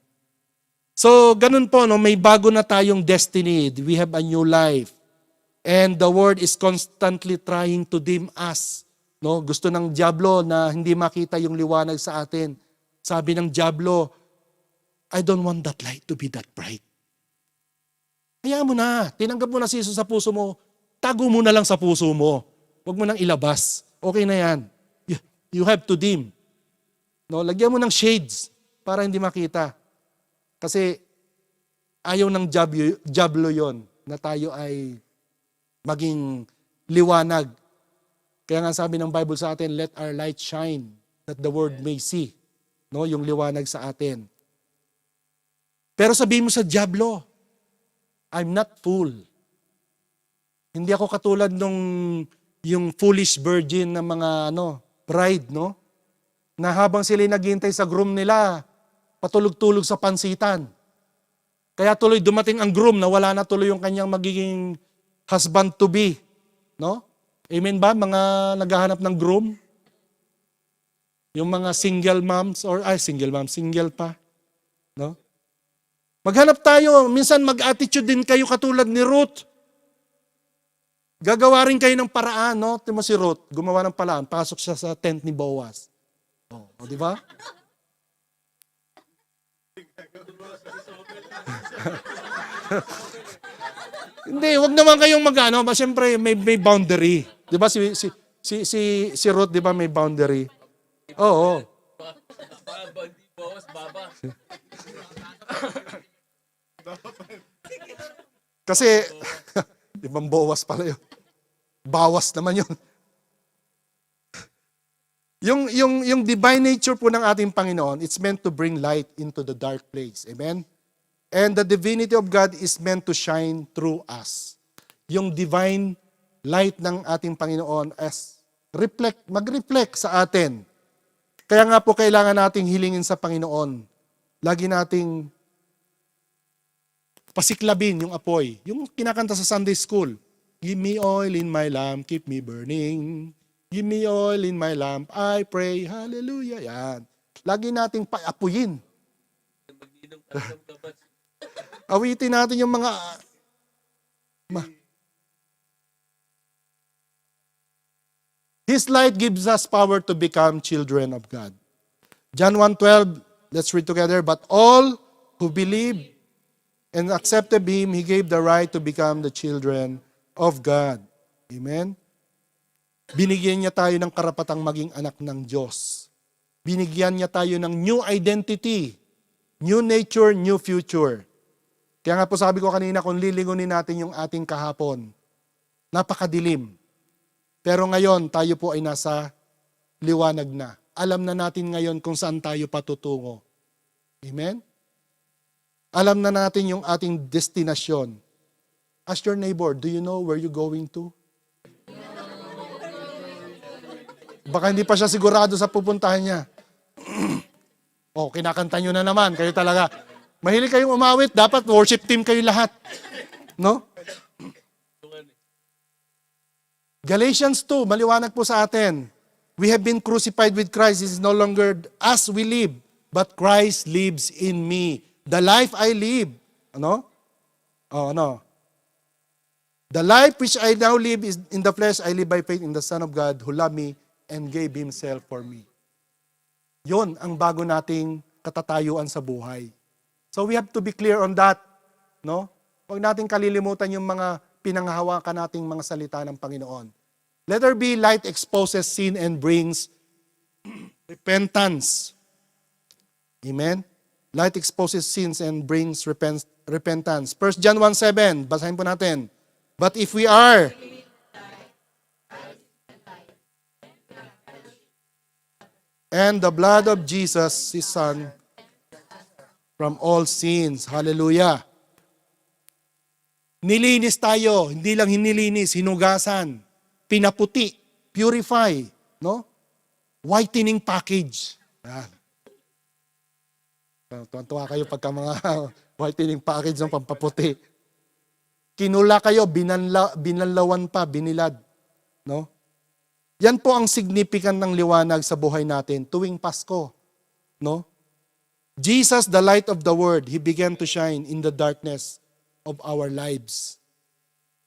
So, ganun po, no? May bago na tayong destiny. We have a new life. And the world is constantly trying to dim us. No? Gusto ng dyablo na hindi makita yung liwanag sa atin. Sabi ng dyablo, I don't want that light to be that bright. Hayaan mo na. Tinanggap mo na si Jesus sa puso mo. Tago mo na lang sa puso mo. Huwag mo nang ilabas. Okay na yan. You have to dim. No, lagyan mo ng shades para hindi makita. Kasi ayaw ng Diablo yon na tayo ay maging liwanag. Kaya nga sabi ng Bible sa atin, let our light shine that the world may see. No, yung liwanag sa atin. Pero sabihin mo sa Diablo, I'm not fool. Hindi ako katulad nung yung foolish virgin ng mga bride, no? Na habang sila naghihintay sa groom nila, patulog-tulog sa pansitan. Kaya tuloy dumating ang groom na wala na tuloy yung kanyang magiging husband to be, no? Amen ba mga naghahanap ng groom? Yung mga single moms single pa, no? Maghanap tayo, minsan mag-attitude din kayo katulad ni Ruth. Gagawa rin kayo ng paraan, no? Timo si Ruth, gumawa ng paraan, pasok siya sa tent ni Boaz. O di ba? Hindi, wag naman kayong siyempre may boundary. 'Di ba si Ruth, 'di ba may boundary? Oo. Kasi ibang Boaz pala 'yun. Bawas naman 'yun. Yung divine nature po ng ating Panginoon, it's meant to bring light into the dark place. Amen? And the divinity of God is meant to shine through us. Yung divine light ng ating Panginoon as mag-reflect sa atin. Kaya nga po kailangan nating hilingin sa Panginoon. Lagi nating pasiklabin yung apoy. Yung kinakanta sa Sunday School. Give me oil in my lamp, keep me burning. Give me oil in my lamp, I pray, hallelujah. Yan. Lagi nating paapuyin. Awitin natin yung mga... His light gives us power to become children of God. John 1:12, let's read together. But all who believe and accepted Him, He gave the right to become the children of God. Amen? Binigyan niya tayo ng karapatang maging anak ng Diyos. Binigyan niya tayo ng new identity, new nature, new future. Kaya nga po sabi ko kanina, kung lilingunin natin yung ating kahapon, napakadilim. Pero ngayon, tayo po ay nasa liwanag na. Alam na natin ngayon kung saan tayo patutungo. Amen? Alam na natin yung ating destinasyon. Ask your neighbor, do you know where you're going to? Baka hindi pa siya sigurado sa pupuntahan niya. Kinakanta nyo na naman. Kayo talaga. Mahilig kayong umawit. Dapat worship team kayo lahat. No? Galatians 2, maliwanag po sa atin. We have been crucified with Christ. It is no longer us we live, but Christ lives in me. The life I live. The life which I now live is in the flesh, I live by faith in the Son of God who loved me and gave Himself for me. Yon ang bago nating katatayuan sa buhay. So we have to be clear on that. No? Huwag nating kalilimutan yung mga pinanghahawakan nating mga salita ng Panginoon. Let there be light exposes sin and brings repentance. Amen? Light exposes sins and brings repentance. 1 John 1:7, basahin po natin. But if we are and the blood of Jesus, His Son, from all sins. Hallelujah. Nilinis tayo, hindi lang hinilinis, hinugasan, pinaputi, purify, no? Whitening package. Yan. Tuwan-tuwa kayo pagka mga whitening package ng pampaputi. Kinula kayo, binanlawan pa, binilad, no? Yan po ang significant ng liwanag sa buhay natin tuwing Pasko. No? Jesus, the light of the world, He began to shine in the darkness of our lives.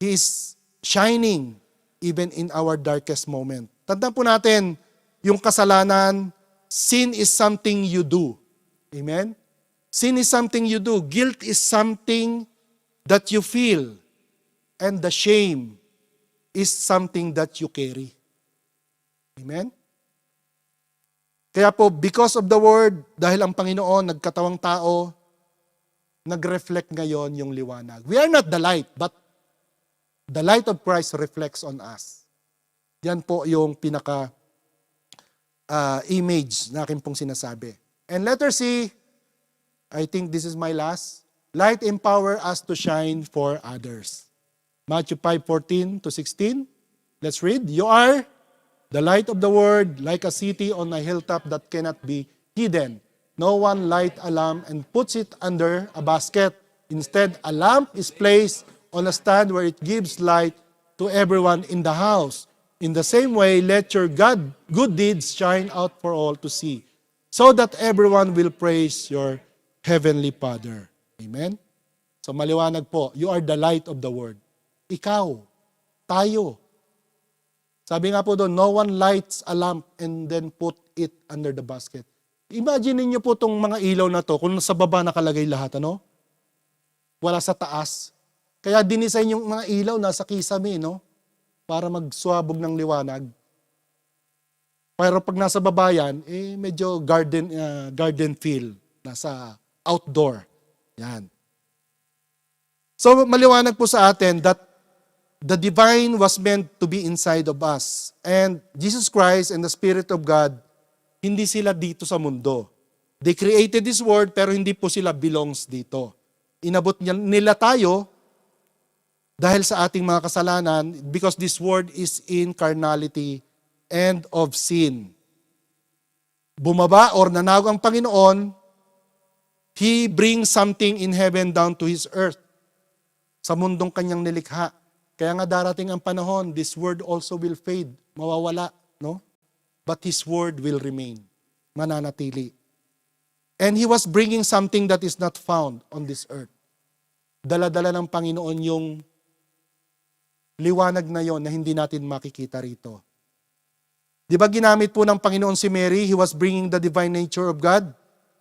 He is shining even in our darkest moment. Tandaan po natin, yung kasalanan, sin is something you do. Amen? Sin is something you do. Guilt is something that you feel. And the shame is something that you carry. Amen? Kaya po, because of the Word, dahil ang Panginoon nagkatawang tao, nag-reflect ngayon yung liwanag. We are not the light, but the light of Christ reflects on us. Yan po yung pinaka image na akin pong sinasabi. And letter C, I think this is my last. Light empower us to shine for others. Matthew 5:14 to 16. Let's read. You are the light of the world, like a city on a hilltop that cannot be hidden. No one lights a lamp and puts it under a basket. Instead, a lamp is placed on a stand where it gives light to everyone in the house. In the same way, let your good deeds shine out for all to see, so that everyone will praise your Heavenly Father. Amen? So maliwanag po, you are the light of the world. Ikaw, tayo. Sabi nga po doon, no one lights a lamp and then put it under the basket. Imagine niyo po itong mga ilaw na to, kung nasa baba nakalagay lahat, ano? Wala sa taas. Kaya dinisign yung mga ilaw nasa kisame, no? Para magswabog ng liwanag. Pero pag nasa baba yan, medyo garden feel. Nasa outdoor. Yan. So maliwanag po sa atin that the divine was meant to be inside of us. And Jesus Christ and the Spirit of God, hindi sila dito sa mundo. They created this world pero hindi po sila belongs dito. Inabot nila tayo dahil sa ating mga kasalanan because this world is in carnality and of sin. Bumaba or nanawag ang Panginoon, He brings something in heaven down to His earth. Sa mundong kanyang nilikha. Kaya nga darating ang panahon, this word also will fade, mawawala, no? But His word will remain, mananatili. And He was bringing something that is not found on this earth. Dala-dala ng Panginoon yung liwanag na yon na hindi natin makikita rito. Di ba ginamit po ng Panginoon si Mary? He was bringing the divine nature of God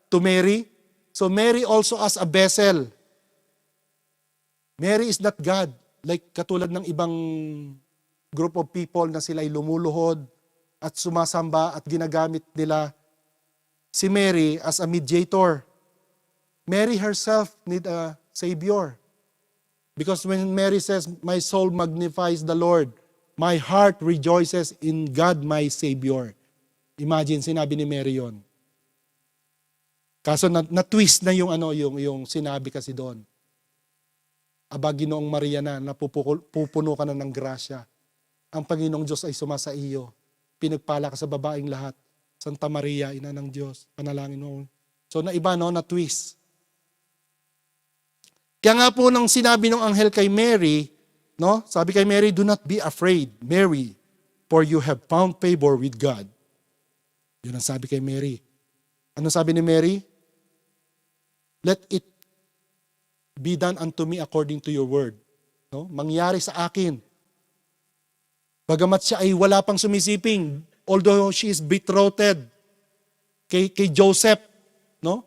to Mary. So Mary also as a vessel. Mary is not God. Like katulad ng ibang group of people na sila ay lumuluhod at sumasamba at ginagamit nila si Mary as a mediator. Mary herself need a Savior. Because when Mary says, my soul magnifies the Lord, my heart rejoices in God my Savior. Imagine, sinabi ni Mary yon. Kaso na-twist na yung sinabi kasi doon. Aba, Ginoong Maria na, pupuno ka na ng grasya. Ang Panginoong Diyos ay sumasa iyo. Pinagpala ka sa babaeng lahat. Santa Maria, Ina ng Diyos, panalangin mo. So naiba, no? Na-twist. Kaya nga po nang sinabi ng anghel kay Mary, no? Sabi kay Mary, do not be afraid, Mary, for you have found favor with God. Yun ang sabi kay Mary. Ano sabi ni Mary? Let it be done unto me according to your word. No? Mangyari sa akin. Bagamat siya ay wala pang sumisiping, although she is betrothed kay Joseph, no?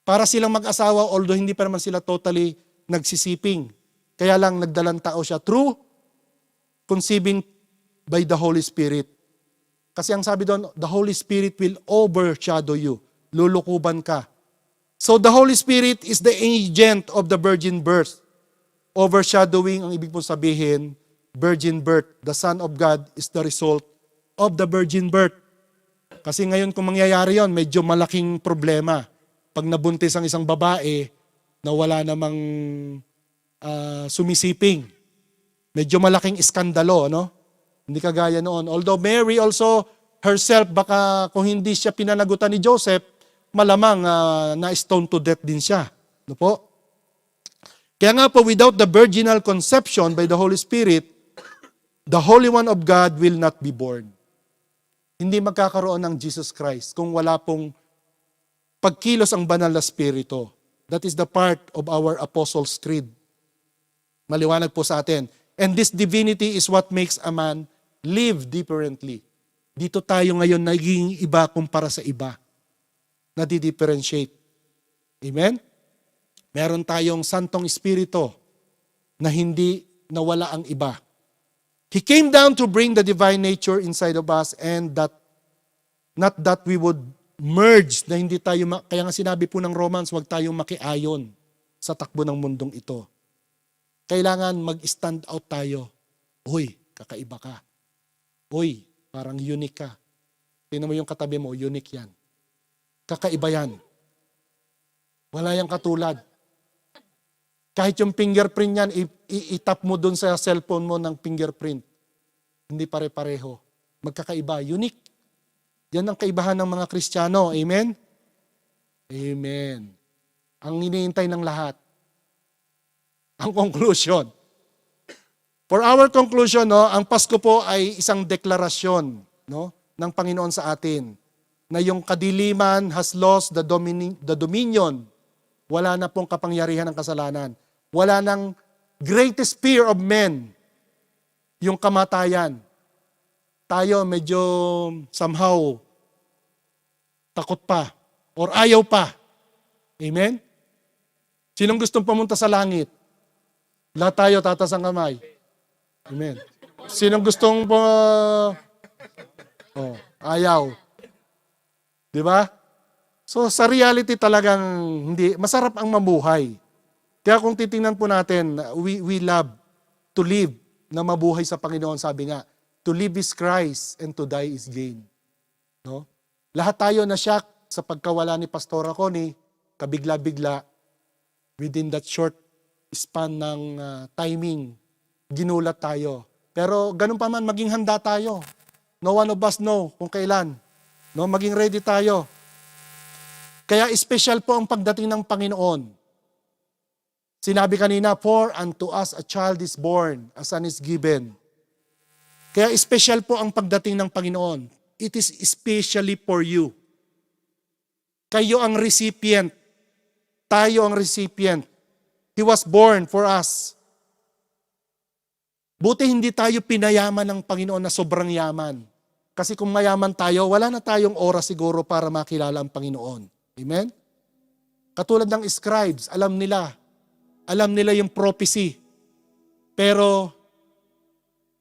Para silang mag-asawa, although hindi pa naman sila totally nagsisiping. Kaya lang nagdalang tao siya through conceiving by the Holy Spirit. Kasi ang sabi doon, the Holy Spirit will overshadow you. Lulukuban ka. So the Holy Spirit is the agent of the virgin birth. Overshadowing, ang ibig pong sabihin, virgin birth. The Son of God is the result of the virgin birth. Kasi ngayon kung mangyayari yon, medyo malaking problema. Pag nabuntis ang isang babae na wala namang sumisiping. Medyo malaking iskandalo, no? Hindi kagaya noon. Although Mary also herself, baka kung hindi siya pinanagutan ni Joseph, malamang na-stone to death din siya. No po? Kaya nga po, without the virginal conception by the Holy Spirit, the Holy One of God will not be born. Hindi magkakaroon ng Jesus Christ kung wala pong pagkilos ang banal na spirito. That is the part of our Apostles' Creed. Maliwanag po sa atin. And this divinity is what makes a man live differently. Dito tayo ngayon naging iba kumpara sa iba. Nadi-differentiate. Amen? Meron tayong Santong Espiritu na hindi nawala ang iba. He came down to bring the divine nature inside of us and that not that we would merge, na hindi tayo, kaya nga sinabi po ng Romans, huwag tayong makiayon. sa takbo ng mundong ito. Kailangan mag-stand out tayo. Uy, kakaiba ka. Uy, parang unique ka. Tingnan mo yung katabi mo, unique yan. Kakaiba yan. Wala yang katulad. Kahit yung fingerprint yan, itap mo dun sa cellphone mo ng fingerprint. Hindi pare-pareho. Magkakaiba, unique. Yan ang kaibahan ng mga Kristiyano. Amen? Amen. Ang iniintay ng lahat. Ang conclusion. For our conclusion, ang Pasko po ay isang deklarasyon ng Panginoon sa atin na yung kadiliman has lost the dominion. Wala na pong kapangyarihan ng kasalanan. Wala nang greatest fear of men, yung kamatayan. Tayo medyo somehow takot pa or ayaw pa. Amen? Sinong gustong pumunta sa langit? Lahat tayo tatas ang kamay. Amen. Sinong gustong ayaw? Di ba? So sa reality talagang hindi masarap ang mabuhay. Kaya kung titingnan po natin, we love to live na mabuhay sa Panginoon, sabi nga, to live is Christ and to die is gain. No? Lahat tayo na shock sa pagkawala ni Pastora Connie, kabigla-bigla, within that short span ng timing, ginulat tayo. Pero ganun pa man, maging handa tayo. No one of us know kung kailan. No, maging ready tayo. Kaya special po ang pagdating ng Panginoon. Sinabi kanina, for unto us a child is born, a son is given. Kaya special po ang pagdating ng Panginoon. It is especially for you. Kayo ang recipient. Tayo ang recipient. He was born for us. Buti hindi tayo pinayaman ng Panginoon na sobrang yaman. Kasi kung mayaman tayo, wala na tayong oras siguro para makilala ang Panginoon. Amen? Katulad ng scribes, alam nila yung prophecy. Pero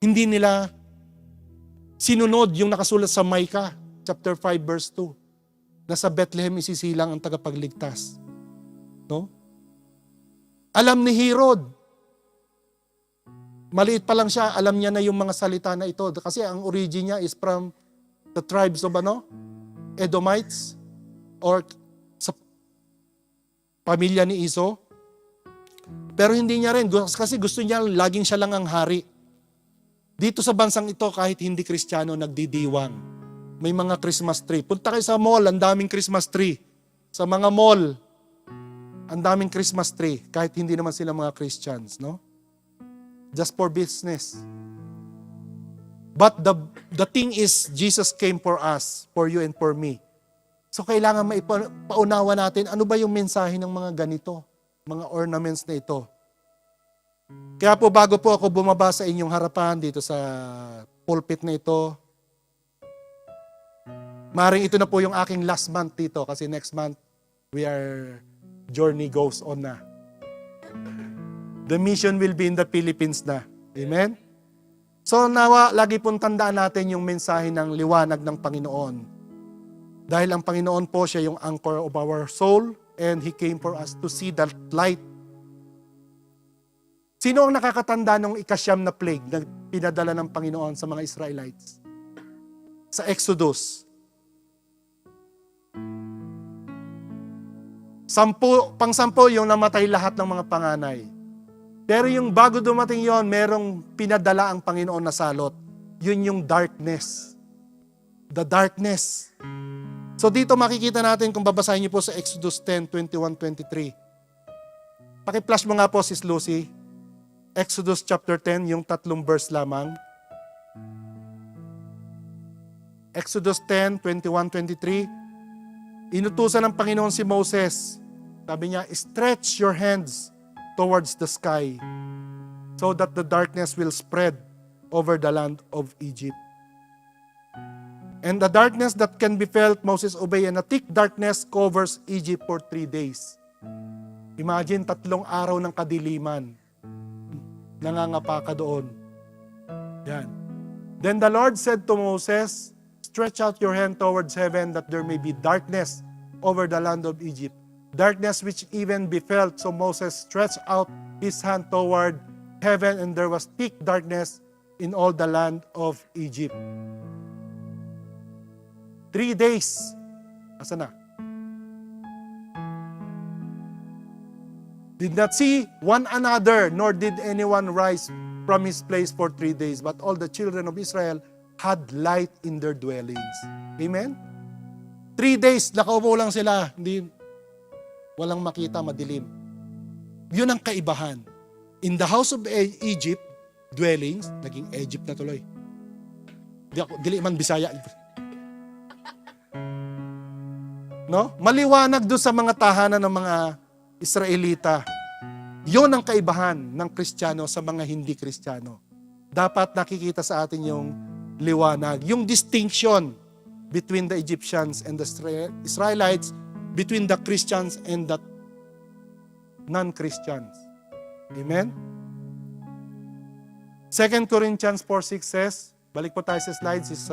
hindi nila sinunod yung nakasulat sa Micah chapter 5 verse 2 na sa Bethlehem isisilang ang tagapagligtas. No? Alam ni Herod. Maliit pa lang siya, alam niya na yung mga salita na ito. Kasi ang origin niya is from the tribes of Edomites or sa pamilya ni Iso. Pero hindi niya rin, kasi gusto niya laging siya lang ang hari. Dito sa bansang ito, kahit hindi Kristiyano, nagdidiwang. May mga Christmas tree. Punta kayo sa mall, ang daming Christmas tree. Sa mga mall, ang daming Christmas tree. Kahit hindi naman sila mga Christians, no? Just for business. But the thing is, Jesus came for us, for you and for me. So kailangan maipaunawa natin, ano ba yung mensahe ng mga ganito? Mga ornaments na ito. Kaya po bago po ako bumaba sa inyong harapan dito sa pulpit na ito, maring ito na po yung aking last month dito kasi next month journey goes on na. The mission will be in the Philippines na. Amen? So nawa, lagi pong tandaan natin yung mensahe ng liwanag ng Panginoon. Dahil ang Panginoon po siya yung anchor of our soul and He came for us to see that light. Sino ang nakakatanda ng ikasyam na plague na pinadala ng Panginoon sa mga Israelites? Sa Exodus. Pang-sampo yung namatay lahat ng mga panganay. Pero yung bago dumating yon, merong pinadala ang Panginoon na salot. Yun yung darkness. The darkness. So dito makikita natin kung babasahin niyo po sa Exodus 10, 21, 23. Paki-flash mo nga po, Sis Lucy. Exodus chapter 10, yung 3 verse lamang. Exodus 10, 21, 23. Inutusan ng Panginoon si Moses. Sabi niya, stretch your hands towards the sky so that the darkness will spread over the land of Egypt. And the darkness that can be felt, Moses obeyed, and a thick darkness covers Egypt for 3 days. Imagine, 3 araw ng kadiliman. Nangangapa ka doon. Yan. Then the Lord said to Moses, stretch out your hand towards heaven that there may be darkness over the land of Egypt darkness which even be felt. So Moses stretched out his hand toward heaven, and there was thick darkness in all the land of Egypt. 3 days. Asa na? Did not see one another, nor did anyone rise from his place for 3 days. But all the children of Israel had light in their dwellings. Amen? 3 days, nakaupo lang sila. Hindi, walang makita, madilim. Yun ang kaibahan. In the house of Egypt, dwellings, naging Egypt na tuloy. Dili man Bisaya. No? Maliwanag doon sa mga tahanan ng mga Israelita. Yun ang kaibahan ng Kristiyano sa mga hindi Kristiyano. Dapat nakikita sa atin yung liwanag, yung distinction between the Egyptians and the Israelites, between the Christians and the non-Christians. Amen? 2 Corinthians 4:6 says, balik po tayo sa slides, is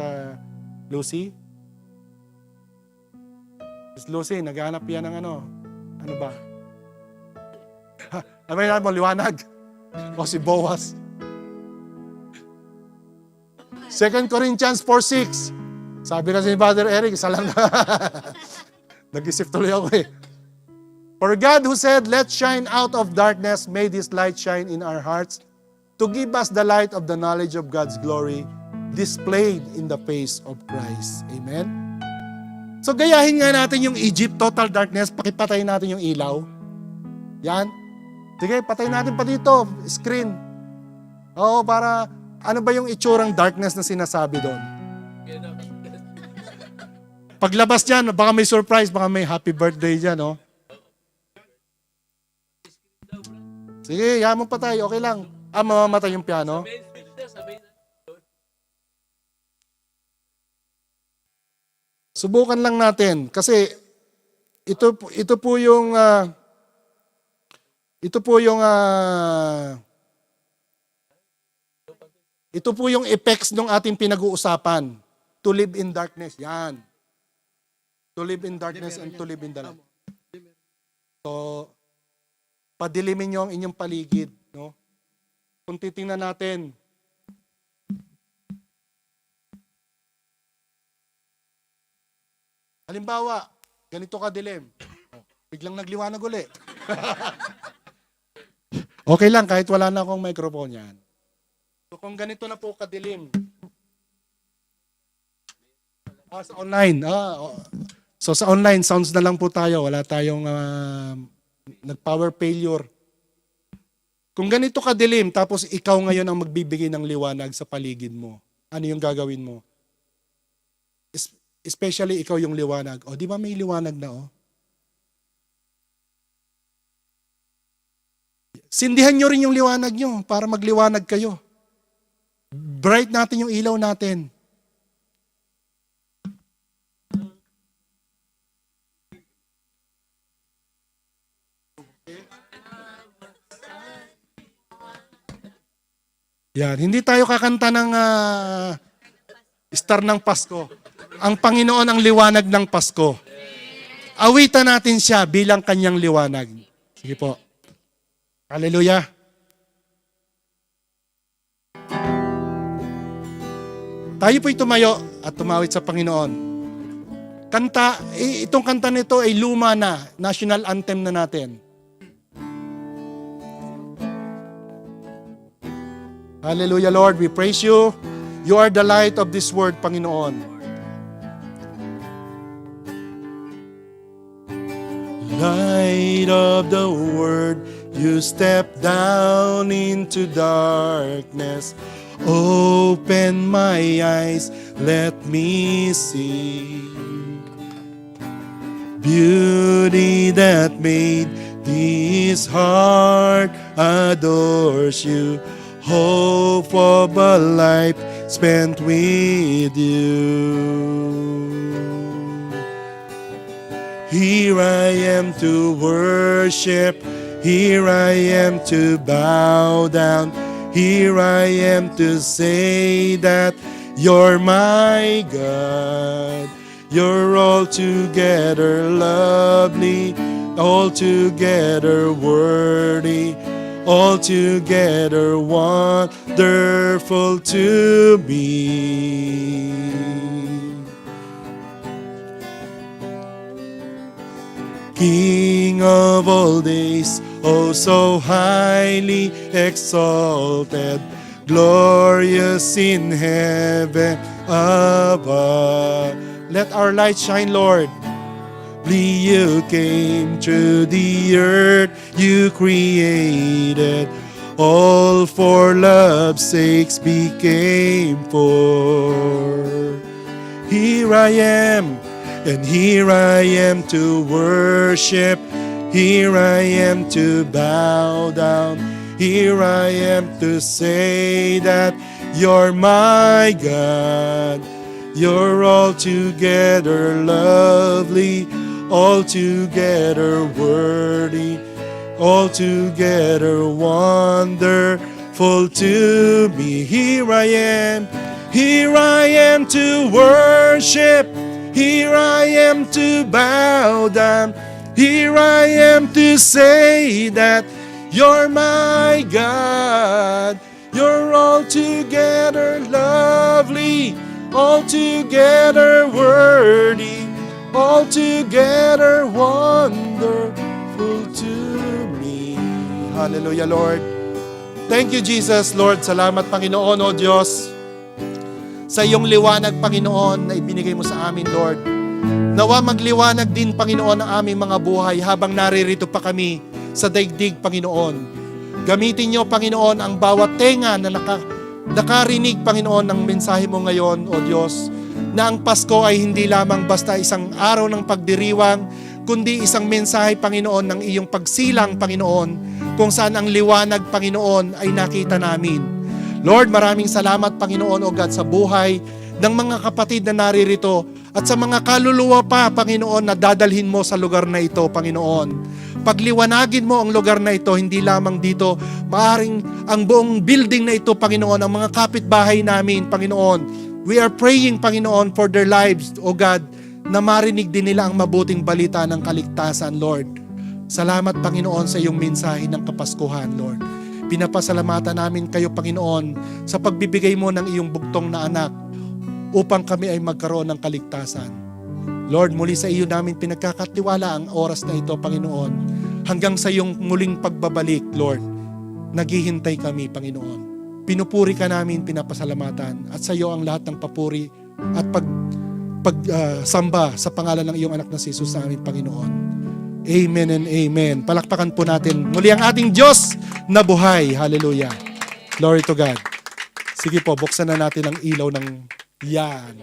Lucy. Is Lucy, naghanap yan ng ano ba? Ano mo, liwanag? O si Boaz? 2 Corinthians 4:6. Sabi na si Brother Eric, isa lang. Nag-isip tuloy ako eh. For God who said, let's shine out of darkness, made His light shine in our hearts to give us the light of the knowledge of God's glory displayed in the face of Christ. Amen? So gayahin nga natin yung Egypt, total darkness, pakipatayin natin yung ilaw. Yan. Sige, patayin natin pa dito, screen. Oo, para ano ba yung itsurang darkness na sinasabi doon? Paglabas dyan, baka may surprise, baka may happy birthday dyan, no? Sige, yaman pa tayo, okay lang. Mamamatay yung piano. Subukan lang natin kasi ito po yung effects ng ating pinag-uusapan. To live in darkness. Yan. To live in darkness and to live in the light. So, padilimin nyo ang inyong paligid. No? Kung titingnan natin, halimbawa, ganito kadilim. Biglang nagliwanag uli. Okay lang, kahit wala na akong microphone yan. So kung ganito na po kadilim, sa online, so sa online, sounds na lang po tayo. Wala tayong nag-power failure. Kung ganito kadilim, tapos ikaw ngayon ang magbibigay ng liwanag sa paligid mo, ano yung gagawin mo? Especially ikaw yung liwanag. O, di ba may liwanag na, oh? Sindihan nyo rin yung liwanag nyo para magliwanag kayo. Bright natin yung ilaw natin. Yan, hindi tayo kakanta ng Star ng Pasko. Ang Panginoon ang liwanag ng Pasko. Awitan natin siya bilang kanyang liwanag. Sige po. Hallelujah. Tayo po'y tumayo at tumawid sa Panginoon. Itong kanta nito ay luma na, national anthem na natin. Hallelujah, Lord. We praise you. You are the light of this world, Panginoon. Light of the world, you step down into darkness. Open my eyes, let me see beauty that made this heart adores you. Hope of a life spent with you. Here I am to worship, here I am to bow down, here I am to say that you're my God. You're altogether lovely, altogether worthy, altogether wonderful to me. King of all days, oh so highly exalted, glorious in heaven above. Let our light shine, Lord. You came to the earth, you created, all for love's sakes became poor. Here I am, and here I am to worship, here I am to bow down, here I am to say that you're my God. You're altogether lovely, altogether worthy, altogether wonderful to me. Here I am to worship, here I am to bow down, here I am to say that you're my God. You're altogether lovely, altogether worthy, altogether wonderful to me. Hallelujah, Lord. Thank you, Jesus, Lord. Salamat, Panginoon, O Diyos, sa iyong liwanag, Panginoon, na ibinigay mo sa amin, Lord. Nawa magliwanag din, Panginoon, ang aming mga buhay habang naririto pa kami sa daigdig, Panginoon. Gamitin niyo, Panginoon, ang bawat tenga na nakarinig, Panginoon, ng mensahe mo ngayon, O Diyos, na ang Pasko ay hindi lamang basta isang araw ng pagdiriwang, kundi isang mensahe, Panginoon, ng iyong pagsilang, Panginoon, kung saan ang liwanag, Panginoon, ay nakita namin. Lord, maraming salamat, Panginoon, O God, sa buhay ng mga kapatid na naririto at sa mga kaluluwa pa, Panginoon, na dadalhin mo sa lugar na ito, Panginoon. Pagliwanagin mo ang lugar na ito, hindi lamang dito, maaring ang buong building na ito, Panginoon, ang mga kapitbahay namin, Panginoon. We are praying, Panginoon, for their lives, O God, na marinig din nila ang mabuting balita ng kaligtasan, Lord. Salamat, Panginoon, sa iyong mensahe ng Kapaskuhan, Lord. Pinapasalamatan namin kayo, Panginoon, sa pagbibigay mo ng iyong bugtong na anak upang kami ay magkaroon ng kaligtasan. Lord, muli sa iyo namin pinagkakatiwala ang oras na ito, Panginoon. Hanggang sa iyong muling pagbabalik, Lord, naghihintay kami, Panginoon. Pinupuri ka namin, pinapasalamatan, at sa iyo ang lahat ng papuri at pagsamba sa pangalan ng iyong anak na si Jesus sa amin, Panginoon. Amen and amen. Palakpakan po natin muli ang ating Diyos na buhay. Hallelujah. Glory to God. Sige po, buksan na natin ang ilaw ng yan.